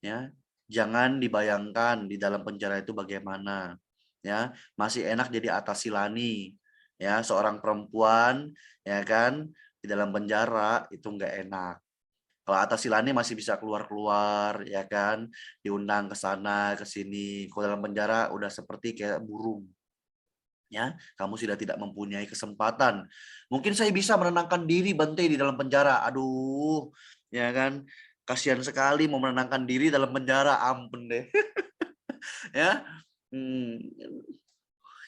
Ya, jangan dibayangkan di dalam penjara itu bagaimana. Ya, masih enak jadi Atasilani. Ya, seorang perempuan ya kan di dalam penjara itu nggak enak. Kalau Atasilani masih bisa keluar-keluar ya kan, diundang ke sana ke sini. Kalau dalam penjara udah seperti kayak burung. Ya, kamu sudah tidak mempunyai kesempatan. Mungkin saya bisa menenangkan diri Bante di dalam penjara. Aduh, ya kan? Kasihan sekali mau menenangkan diri dalam penjara, ampun deh. Ya.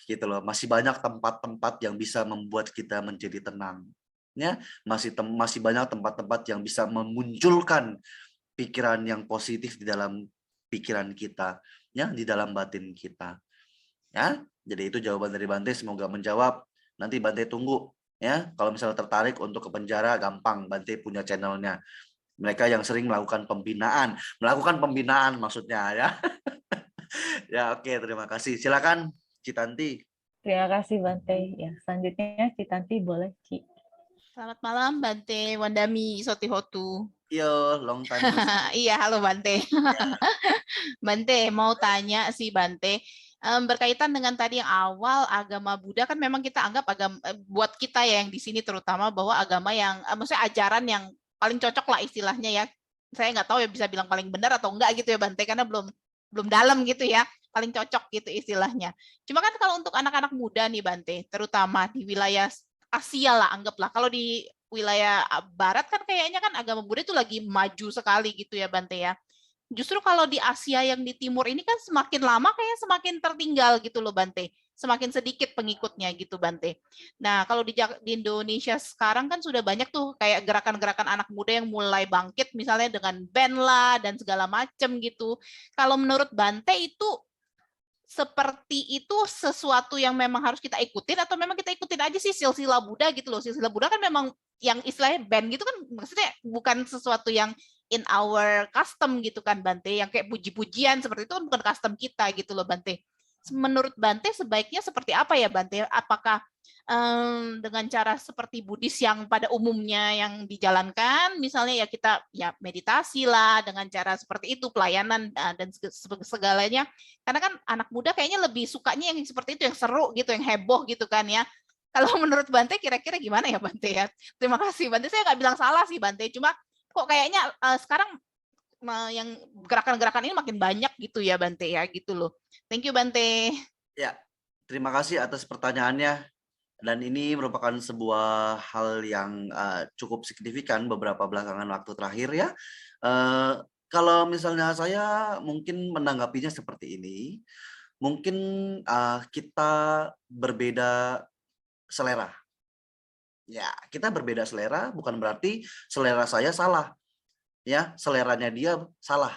Gitu loh. Masih banyak tempat-tempat yang bisa membuat kita menjadi tenang. Ya, masih banyak tempat-tempat yang bisa memunculkan pikiran yang positif di dalam pikiran kita, ya, di dalam batin kita. Ya, jadi itu jawaban dari Bante, semoga menjawab. Nanti Bante tunggu ya. Kalau misalnya tertarik untuk ke penjara, gampang, Bante punya channelnya. Mereka yang sering melakukan pembinaan maksudnya ya. Ya oke, terima kasih. Silakan Citanti. Terima kasih Bante. Ya, selanjutnya Citanti boleh, Ci. Selamat malam Bante Wandami Sotihotu. Yo, long time no see. Iya, halo Bante. Bante, mau tanya sih Bante, berkaitan dengan tadi yang awal agama Buddha kan memang kita anggap agama buat kita ya yang di sini terutama bahwa agama yang maksudnya ajaran yang paling cocok lah istilahnya ya. Saya nggak tahu ya bisa bilang paling benar atau enggak gitu ya Bante karena belum dalam gitu ya. Paling cocok gitu istilahnya. Cuma kan kalau untuk anak-anak muda nih Bante, terutama di wilayah Asia lah anggaplah. Kalau di wilayah Barat kan kayaknya kan agama Buddha itu lagi maju sekali gitu ya Bante ya. Justru kalau di Asia yang di timur ini kan semakin lama kayak semakin tertinggal gitu loh Bante. Semakin sedikit pengikutnya gitu Bante. Nah kalau di Indonesia sekarang kan sudah banyak tuh kayak gerakan-gerakan anak muda yang mulai bangkit misalnya dengan band lah dan segala macem gitu. Kalau menurut Bante itu seperti itu sesuatu yang memang harus kita ikutin atau memang kita ikutin aja sih silsilah Buddha gitu loh. Silsilah Buddha kan memang yang istilahnya band gitu kan maksudnya bukan sesuatu yang in our custom gitu kan Bante, yang kayak puji-pujian seperti itu kan bukan custom kita gitu loh Bante. menurut Bante sebaiknya seperti apa ya Bante? Apakah dengan cara seperti Buddhis yang pada umumnya yang dijalankan, misalnya ya kita ya meditasi lah dengan cara seperti itu, pelayanan dan segalanya. Karena kan anak muda kayaknya lebih sukanya yang seperti itu, yang seru gitu, yang heboh gitu kan ya. Kalau menurut Bante kira-kira gimana ya Bante ya? Terima kasih Bante. Saya nggak bilang salah sih Bante, cuma kok kayaknya sekarang yang gerakan-gerakan ini makin banyak gitu ya Bante ya, gitu loh. Thank you Bante. Ya, terima kasih atas pertanyaannya. Dan ini merupakan sebuah hal yang cukup signifikan beberapa belakangan waktu terakhir ya. Kalau misalnya saya mungkin menanggapinya seperti ini, mungkin kita berbeda selera. Ya, kita berbeda selera bukan berarti selera saya salah. Ya, seleranya dia salah.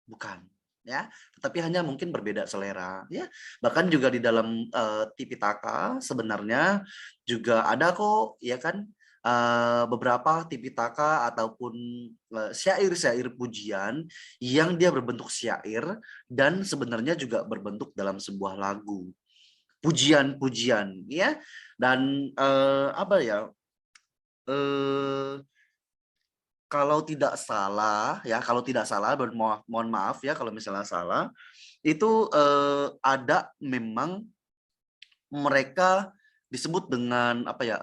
Bukan. Ya, tetapi hanya mungkin berbeda selera ya. Bahkan juga di dalam Tipitaka sebenarnya juga ada kok ya kan beberapa Tipitaka ataupun syair-syair pujian yang dia berbentuk syair dan sebenarnya juga berbentuk dalam sebuah lagu. Pujian-pujian ya. Dan apa ya? Kalau tidak salah ya, kalau tidak salah, mohon maaf ya kalau misalnya salah, itu ada memang mereka disebut dengan apa ya?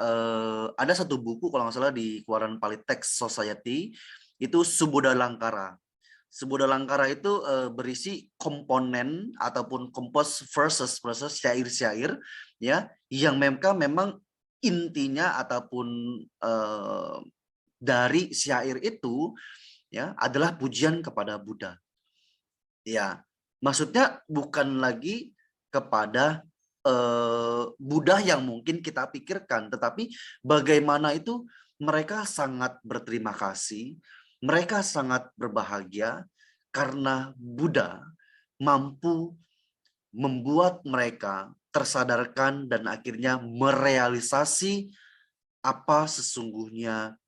Ada satu buku kalau nggak salah di keluaran Palitex Society itu Subodha Langkara. Subodha Langkara itu berisi komponen ataupun compose verses syair-syair ya yang mereka memang intinya ataupun dari syair itu ya adalah pujian kepada Buddha. Ya, maksudnya bukan lagi kepada Buddha yang mungkin kita pikirkan, tetapi bagaimana itu mereka sangat berterima kasih, mereka sangat berbahagia karena Buddha mampu membuat mereka tersadarkan dan akhirnya merealisasi apa sesungguhnya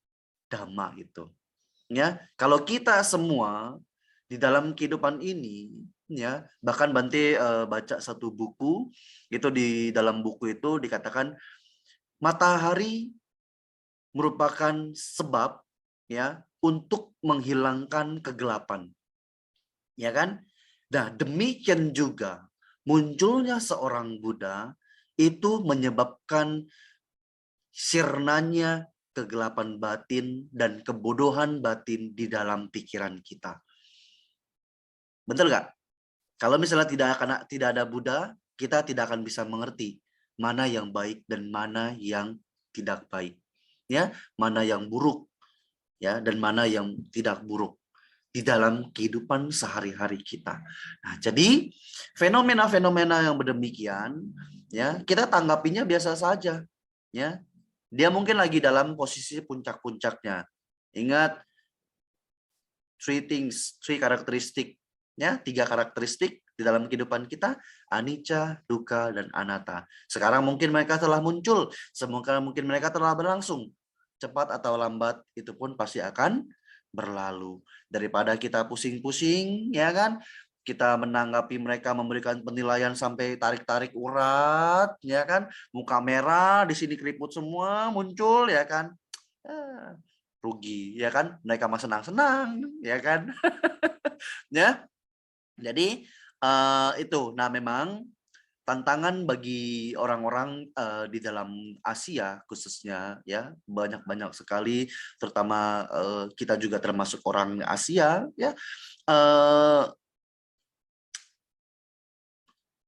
Dhamma itu. Ya, kalau kita semua di dalam kehidupan ini ya, bahkan Bante baca satu buku, itu di dalam buku itu dikatakan matahari merupakan sebab ya untuk menghilangkan kegelapan. Ya kan? Nah, demikian juga munculnya seorang Buddha itu menyebabkan sirnanya kegelapan batin dan kebodohan batin di dalam pikiran kita. Betul nggak? Kalau misalnya tidak ada Buddha, kita tidak akan bisa mengerti mana yang baik dan mana yang tidak baik. Ya, mana yang buruk ya dan mana yang tidak buruk di dalam kehidupan sehari-hari kita. Nah, jadi fenomena-fenomena yang berdemikian ya, kita tanggapinya biasa saja ya. Dia mungkin lagi dalam posisi puncak-puncaknya. Ingat, three karakteristik, ya, 3 karakteristik di dalam kehidupan kita, anicca, dukkha, dan anatta. Sekarang mungkin mereka telah muncul, semoga mungkin mereka telah berlangsung. Cepat atau lambat, itu pun pasti akan berlalu. Daripada kita pusing-pusing, ya kan? Kita menanggapi mereka memberikan penilaian sampai tarik-tarik urat, ya kan? Muka merah, di sini keriput semua muncul, ya kan? Rugi, ya kan? Mereka mah senang-senang, ya kan? Ya, jadi itu. Nah, memang tantangan bagi orang-orang di dalam Asia khususnya, ya banyak-banyak sekali, terutama kita juga termasuk orang Asia, ya.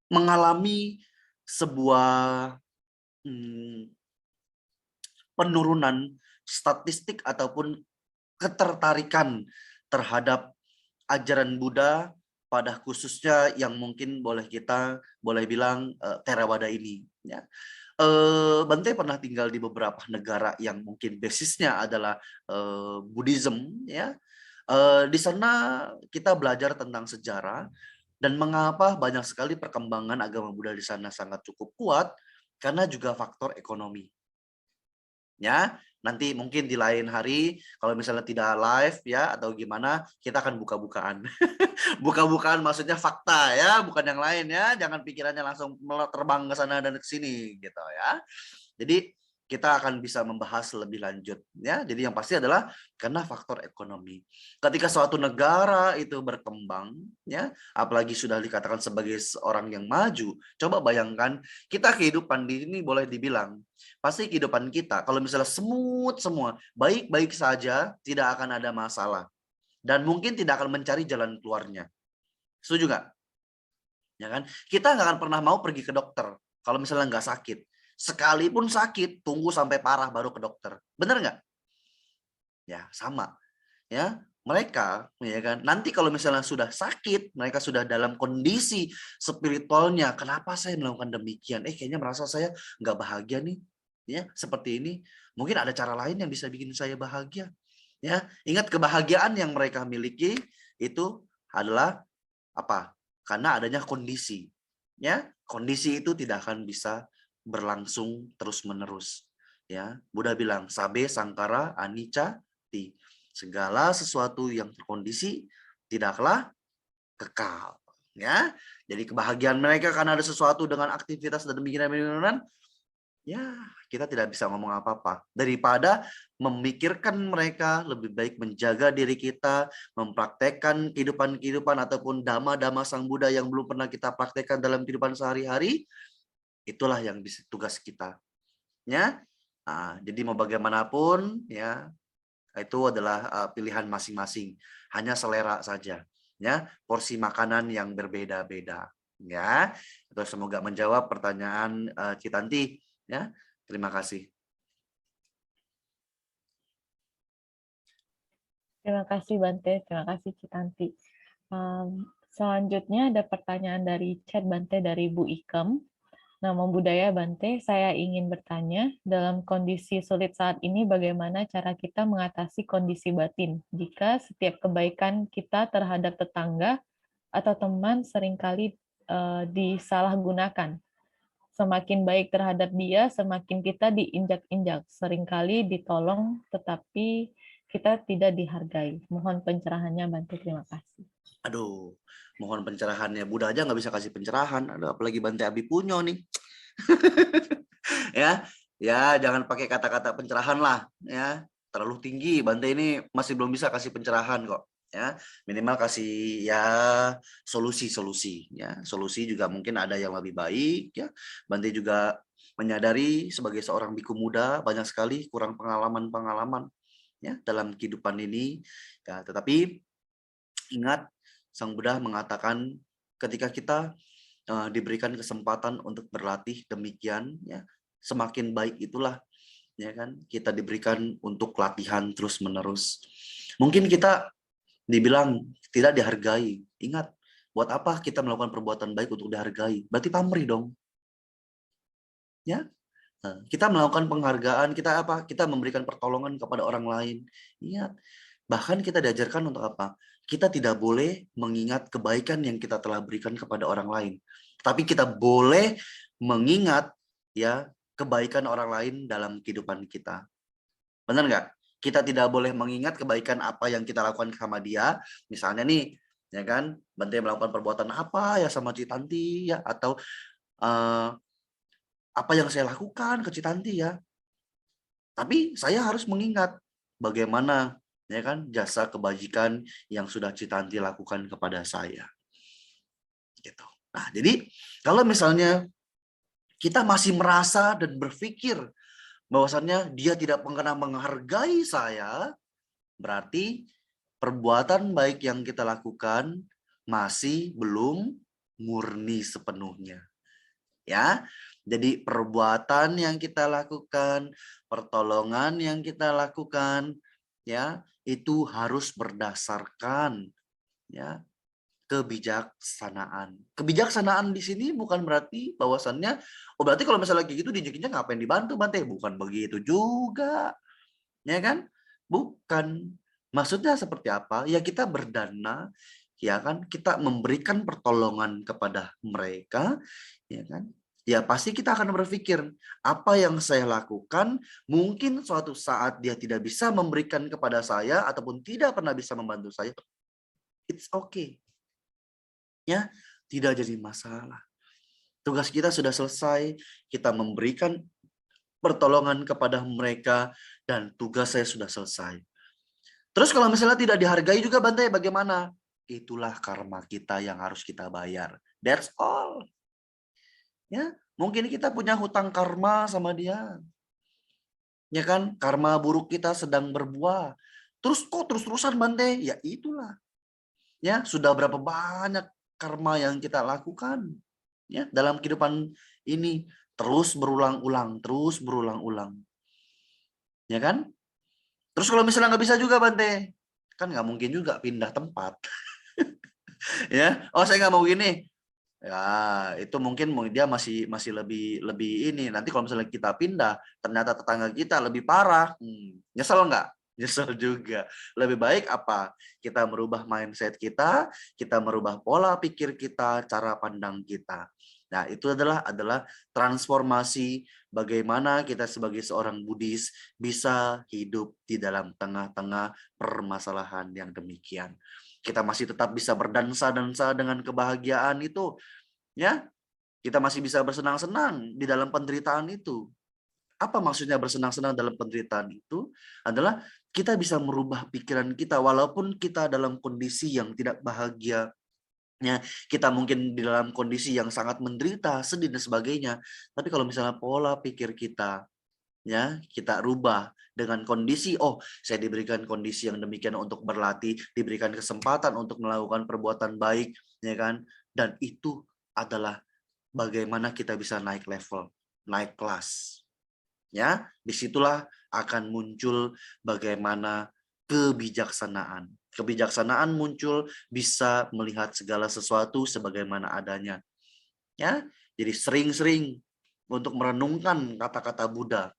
Mengalami sebuah penurunan statistik ataupun ketertarikan terhadap ajaran Buddha pada khususnya yang mungkin kita boleh bilang Theravada ini. Ya. Bante pernah tinggal di beberapa negara yang mungkin basisnya adalah Buddhism. Ya. Di sana kita belajar tentang sejarah dan mengapa banyak sekali perkembangan agama Buddha di sana sangat cukup kuat karena juga faktor ekonomi. Ya, nanti mungkin di lain hari kalau misalnya tidak live ya atau gimana, kita akan buka-bukaan. Buka-bukaan maksudnya fakta ya, bukan yang lain ya. Jangan pikirannya langsung terbang ke sana dan ke sini gitu ya. Jadi kita akan bisa membahas lebih lanjut ya. Jadi yang pasti adalah karena faktor ekonomi. Ketika suatu negara itu berkembang ya, apalagi sudah dikatakan sebagai seorang yang maju, coba bayangkan kita kehidupan di ini boleh dibilang pasti kehidupan kita kalau misalnya smooth semua, baik-baik saja, tidak akan ada masalah dan mungkin tidak akan mencari jalan keluarnya. Setuju nggak? Ya kan? Kita nggak akan pernah mau pergi ke dokter kalau misalnya nggak sakit. Sekalipun sakit, tunggu sampai parah baru ke dokter. Bener nggak? Ya, sama. Ya, mereka, ya kan, nanti kalau misalnya sudah sakit, mereka sudah dalam kondisi spiritualnya, kenapa saya melakukan demikian? Kayaknya merasa saya nggak bahagia nih. Ya, seperti ini. Mungkin ada cara lain yang bisa bikin saya bahagia. Ya, ingat kebahagiaan yang mereka miliki itu adalah apa? Karena adanya kondisi. Ya, kondisi itu tidak akan bisa berlangsung terus-menerus. Ya, Buddha bilang sabe sangkara anicca ti. Segala sesuatu yang terkondisi tidaklah kekal. Ya, jadi kebahagiaan mereka karena ada sesuatu dengan aktivitas dan demikian, ya kita tidak bisa ngomong apa-apa. Daripada memikirkan mereka, lebih baik menjaga diri kita, mempraktekkan kehidupan-kehidupan ataupun dhamma-dhamma Sang Buddha yang belum pernah kita praktekkan dalam kehidupan sehari-hari. Itulah yang bisa tugas kita. Ya, jadi mau bagaimanapun ya itu adalah pilihan masing-masing. Hanya selera saja. Ya, porsi makanan yang berbeda-beda. Ya, itu semoga menjawab pertanyaan Citanti. Ya, terima kasih. Terima kasih Bante, terima kasih Citanti. Selanjutnya ada pertanyaan dari chat Bante dari Bu Ikam. Namo Buddhaya Bante, saya ingin bertanya, dalam kondisi sulit saat ini bagaimana cara kita mengatasi kondisi batin jika setiap kebaikan kita terhadap tetangga atau teman seringkali disalahgunakan. Semakin baik terhadap dia, semakin kita diinjak-injak, seringkali ditolong tetapi kita tidak dihargai. Mohon pencerahannya Bante, terima kasih. Aduh, mohon pencerahannya. Buddha aja nggak bisa kasih pencerahan. Aduh, apalagi Bante Abi Punyo nih. ya jangan pakai kata-kata pencerahan lah ya, terlalu tinggi. Bante ini masih belum bisa kasih pencerahan kok ya, minimal kasih ya solusi ya. Solusi juga mungkin ada yang lebih baik ya. Bante juga menyadari sebagai seorang biku muda banyak sekali kurang pengalaman ya dalam kehidupan ini ya, tetapi ingat Sang Buddha mengatakan ketika kita diberikan kesempatan untuk berlatih demikian ya, semakin baik itulah ya kan kita diberikan untuk latihan terus menerus. Mungkin kita dibilang tidak dihargai. Ingat, buat apa kita melakukan perbuatan baik untuk dihargai? Berarti pamrih dong. Ya. Kita melakukan penghargaan, kita memberikan pertolongan kepada orang lain. Ingat, bahkan kita diajarkan untuk apa? Kita tidak boleh mengingat kebaikan yang kita telah berikan kepada orang lain. Tapi kita boleh mengingat ya kebaikan orang lain dalam kehidupan kita. Benar nggak? Kita tidak boleh mengingat kebaikan apa yang kita lakukan sama dia. Misalnya nih, ya kan, Bante melakukan perbuatan apa ya sama Citanti ya, atau apa yang saya lakukan ke Citanti ya. Tapi saya harus mengingat bagaimana ya kan jasa kebajikan yang sudah Citanti lakukan kepada saya. Gitu. Nah, jadi kalau misalnya kita masih merasa dan berpikir bahwasannya dia tidak pernah menghargai saya, berarti perbuatan baik yang kita lakukan masih belum murni sepenuhnya. Ya. Jadi perbuatan yang kita lakukan, pertolongan yang kita lakukan ya, itu harus berdasarkan ya kebijaksanaan. Kebijaksanaan di sini bukan berarti bahwasannya berarti kalau misalnya kayak gitu diinjek-injek ngapain dibantu Bante? Bukan begitu juga. Ya kan? Bukan. Maksudnya seperti apa? Ya kita berdana, ya kan? Kita memberikan pertolongan kepada mereka, ya kan? ya pasti kita akan berpikir, apa yang saya lakukan mungkin suatu saat dia tidak bisa memberikan kepada saya ataupun tidak pernah bisa membantu saya. It's okay. Ya, tidak jadi masalah. Tugas kita sudah selesai, kita memberikan pertolongan kepada mereka dan tugas saya sudah selesai. Terus kalau misalnya tidak dihargai juga Bante, bagaimana? Itulah karma kita yang harus kita bayar. That's all. Ya, mungkin kita punya hutang karma sama dia. Ya kan, karma buruk kita sedang berbuah. Terus kok terus-terusan Bante? Ya itulah. Ya, sudah berapa banyak karma yang kita lakukan ya dalam kehidupan ini, terus berulang-ulang, terus berulang-ulang. Ya kan? Terus kalau misalnya nggak bisa juga Bante, kan nggak mungkin juga pindah tempat. Ya, oh saya nggak mau gini. Ya, itu mungkin dia masih lebih ini. Nanti kalau misalnya kita pindah, ternyata tetangga kita lebih parah. Nyesel nggak? Nyesel juga. Lebih baik apa? Kita merubah mindset kita merubah pola pikir kita, cara pandang kita. Nah, itu adalah transformasi bagaimana kita sebagai seorang Buddhis bisa hidup di dalam tengah-tengah permasalahan yang demikian. Kita masih tetap bisa berdansa-dansa dengan kebahagiaan itu, ya. Kita masih bisa bersenang-senang di dalam penderitaan itu. Apa maksudnya bersenang-senang dalam penderitaan itu? Adalah kita bisa merubah pikiran kita walaupun kita dalam kondisi yang tidak bahagia. Ya, kita mungkin di dalam kondisi yang sangat menderita, sedih dan sebagainya. Tapi kalau misalnya pola pikir kita, ya kita rubah dengan kondisi, oh saya diberikan kondisi yang demikian untuk berlatih, diberikan kesempatan untuk melakukan perbuatan baik, ya kan? Dan itu adalah bagaimana kita bisa naik level, naik kelas. Ya, disitulah akan muncul bagaimana kebijaksanaan. Kebijaksanaan muncul bisa melihat segala sesuatu sebagaimana adanya. Ya, jadi sering-sering untuk merenungkan kata-kata Buddha.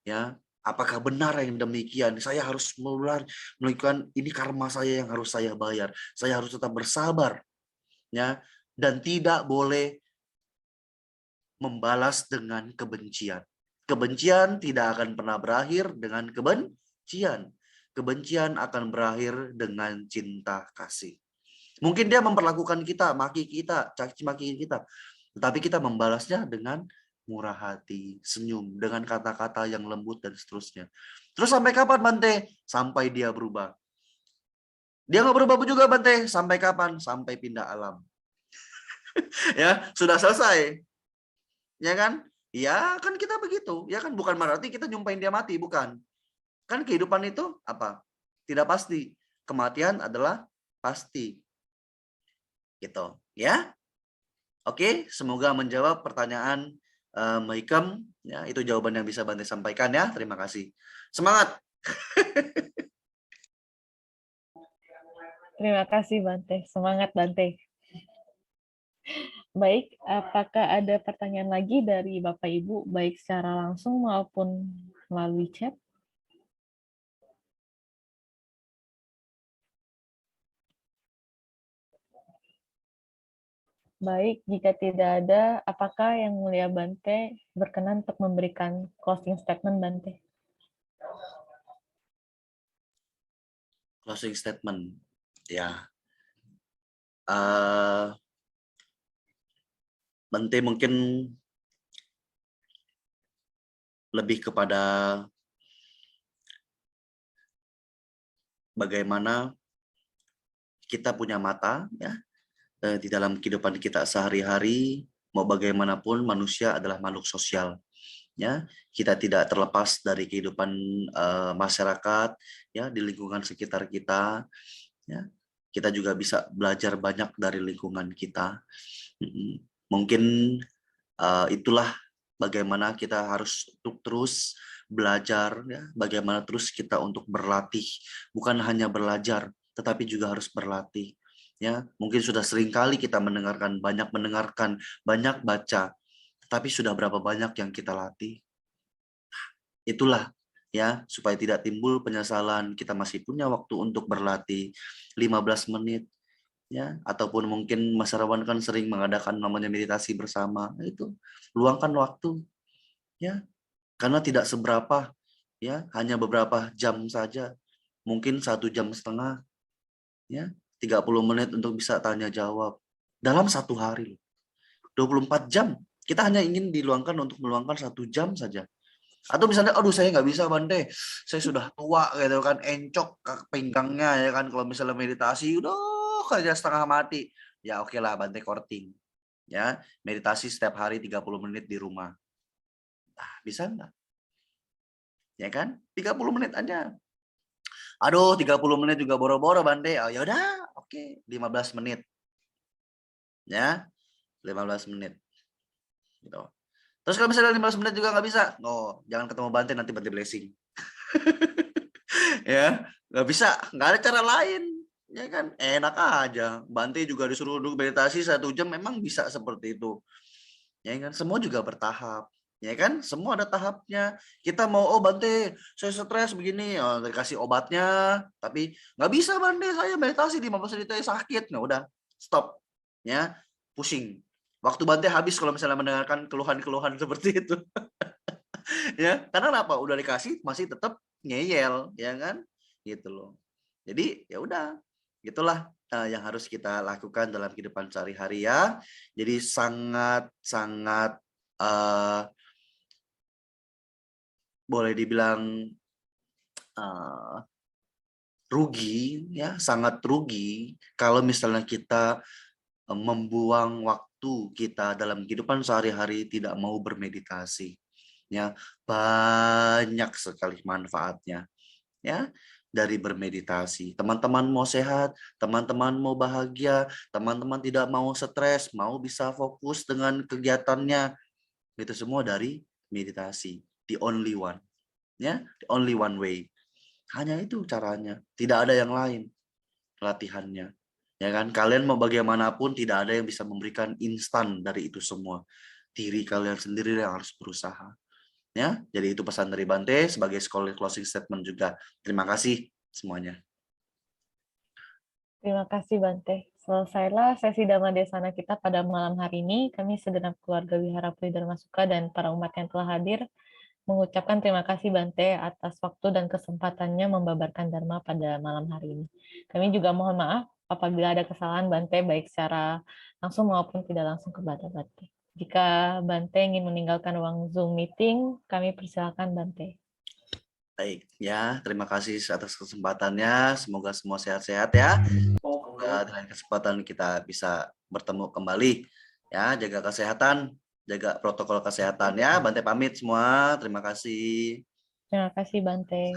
Ya, apakah benar yang demikian? Saya harus melakukan ini karma saya yang harus saya bayar. Saya harus tetap bersabar. Ya, dan tidak boleh membalas dengan kebencian. Kebencian tidak akan pernah berakhir dengan kebencian. Kebencian akan berakhir dengan cinta kasih. Mungkin dia memperlakukan kita, maki kita, caci maki kita. Tetapi kita membalasnya dengan murah hati, senyum, dengan kata-kata yang lembut dan seterusnya. Terus sampai kapan Bante? Sampai dia berubah. Dia nggak berubah juga Bante. Sampai kapan? Sampai pindah alam. Ya, sudah selesai. Ya kan? Ya kan kita begitu. Ya kan, bukan berarti kita nyumpahin dia mati, bukan. Kan kehidupan itu apa? Tidak pasti. Kematian adalah pasti. Gitu, ya. Oke, semoga menjawab pertanyaan Mbak Ikam. Ya, itu jawaban yang bisa Bante sampaikan ya. Terima kasih. Semangat. Terima kasih Bante. Semangat Bante. Baik, apakah ada pertanyaan lagi dari Bapak Ibu, baik secara langsung maupun melalui chat? Baik, jika tidak ada, apakah Yang Mulia Bante berkenan untuk memberikan closing statement Bante? Closing statement, ya. Bante mungkin lebih kepada bagaimana kita punya mata, ya, di dalam kehidupan kita sehari-hari. Mau bagaimanapun manusia adalah makhluk sosial. Ya, kita tidak terlepas dari kehidupan masyarakat, ya, di lingkungan sekitar kita. Ya, kita juga bisa belajar banyak dari lingkungan kita. Mungkin itulah bagaimana kita harus terus belajar, ya, bagaimana terus kita untuk berlatih, bukan hanya belajar, tetapi juga harus berlatih. Ya, mungkin sudah sering kali kita mendengarkan, banyak baca, tapi sudah berapa banyak yang kita latih? Itulah, ya, supaya tidak timbul penyesalan, kita masih punya waktu untuk berlatih 15 menit, ya, ataupun mungkin Mas Rawan kan sering mengadakan namanya meditasi bersama, itu luangkan waktu, ya, karena tidak seberapa, ya, hanya beberapa jam saja, mungkin 1,5 jam, ya, 30 menit untuk bisa tanya jawab dalam satu hari, 24 jam. Kita hanya ingin diluangkan untuk meluangkan 1 jam saja. Atau misalnya, aduh saya nggak bisa Bante, saya sudah tua gitu kan, encok pinggangnya ya kan, kalau misalnya meditasi udah aja setengah mati. Ya oke lah Bante korting. Ya, meditasi setiap hari 30 menit di rumah. Nah, bisa nggak? Ya kan? 30 menit aja. Aduh, 30 menit juga boro-boro Bante. Oh ya udah, oke, 15 menit. Ya, 15 menit. Gitu. Terus kalau misalnya 15 menit juga nggak bisa, no, jangan ketemu Bante, nanti Bante blessing. Ya, nggak bisa, nggak ada cara lain. Ya kan, enak aja. Bante juga disuruh duduk meditasi 1 jam, memang bisa seperti itu. Ya kan, semua juga bertahap. Ya kan, semua ada tahapnya. Kita mau, oh Bante, saya stres begini, oh, dikasih obatnya, tapi nggak bisa Bante, saya meditasi 15 menit saya sakit. Nah udah, stop. Ya, pusing. Waktu Bante habis kalau misalnya mendengarkan keluhan-keluhan seperti itu. Ya, karena apa? Udah dikasih masih tetap ngeyel, ya kan? Gitu loh. Jadi ya udah, gitulah yang harus kita lakukan dalam kehidupan sehari-hari ya. Jadi sangat-sangat boleh dibilang rugi ya, sangat rugi kalau misalnya kita membuang waktu kita dalam kehidupan sehari-hari tidak mau bermeditasi. Ya, banyak sekali manfaatnya ya dari bermeditasi. Teman-teman mau sehat, teman-teman mau bahagia, teman-teman tidak mau stres, mau bisa fokus dengan kegiatannya. Itu semua dari meditasi. The only one. Ya, the only one way. Hanya itu caranya. Tidak ada yang lain latihannya. Ya kan? Kalian mau bagaimanapun tidak ada yang bisa memberikan instan dari itu semua. Diri kalian sendiri yang harus berusaha. Ya, jadi itu pesan dari Bante sebagai closing statement juga. Terima kasih semuanya. Terima kasih Bante. Selesailah sesi Dhamma Desana kita pada malam hari ini. Kami segenap keluarga Wihara Puri Dharma Sukha dan para umat yang telah hadir mengucapkan terima kasih Bante atas waktu dan kesempatannya membabarkan Dharma pada malam hari ini. Kami juga mohon maaf apabila ada kesalahan Bante baik secara langsung maupun tidak langsung kepada Bante. Jika Bante ingin meninggalkan ruang Zoom meeting, kami persilakan Bante. Baik, ya, terima kasih atas kesempatannya. Semoga semua sehat-sehat ya. Semoga dengan kesempatan kita bisa bertemu kembali. Ya, jaga kesehatan, jaga protokol kesehatan ya. Bante pamit semua. Terima kasih. Terima kasih Bante.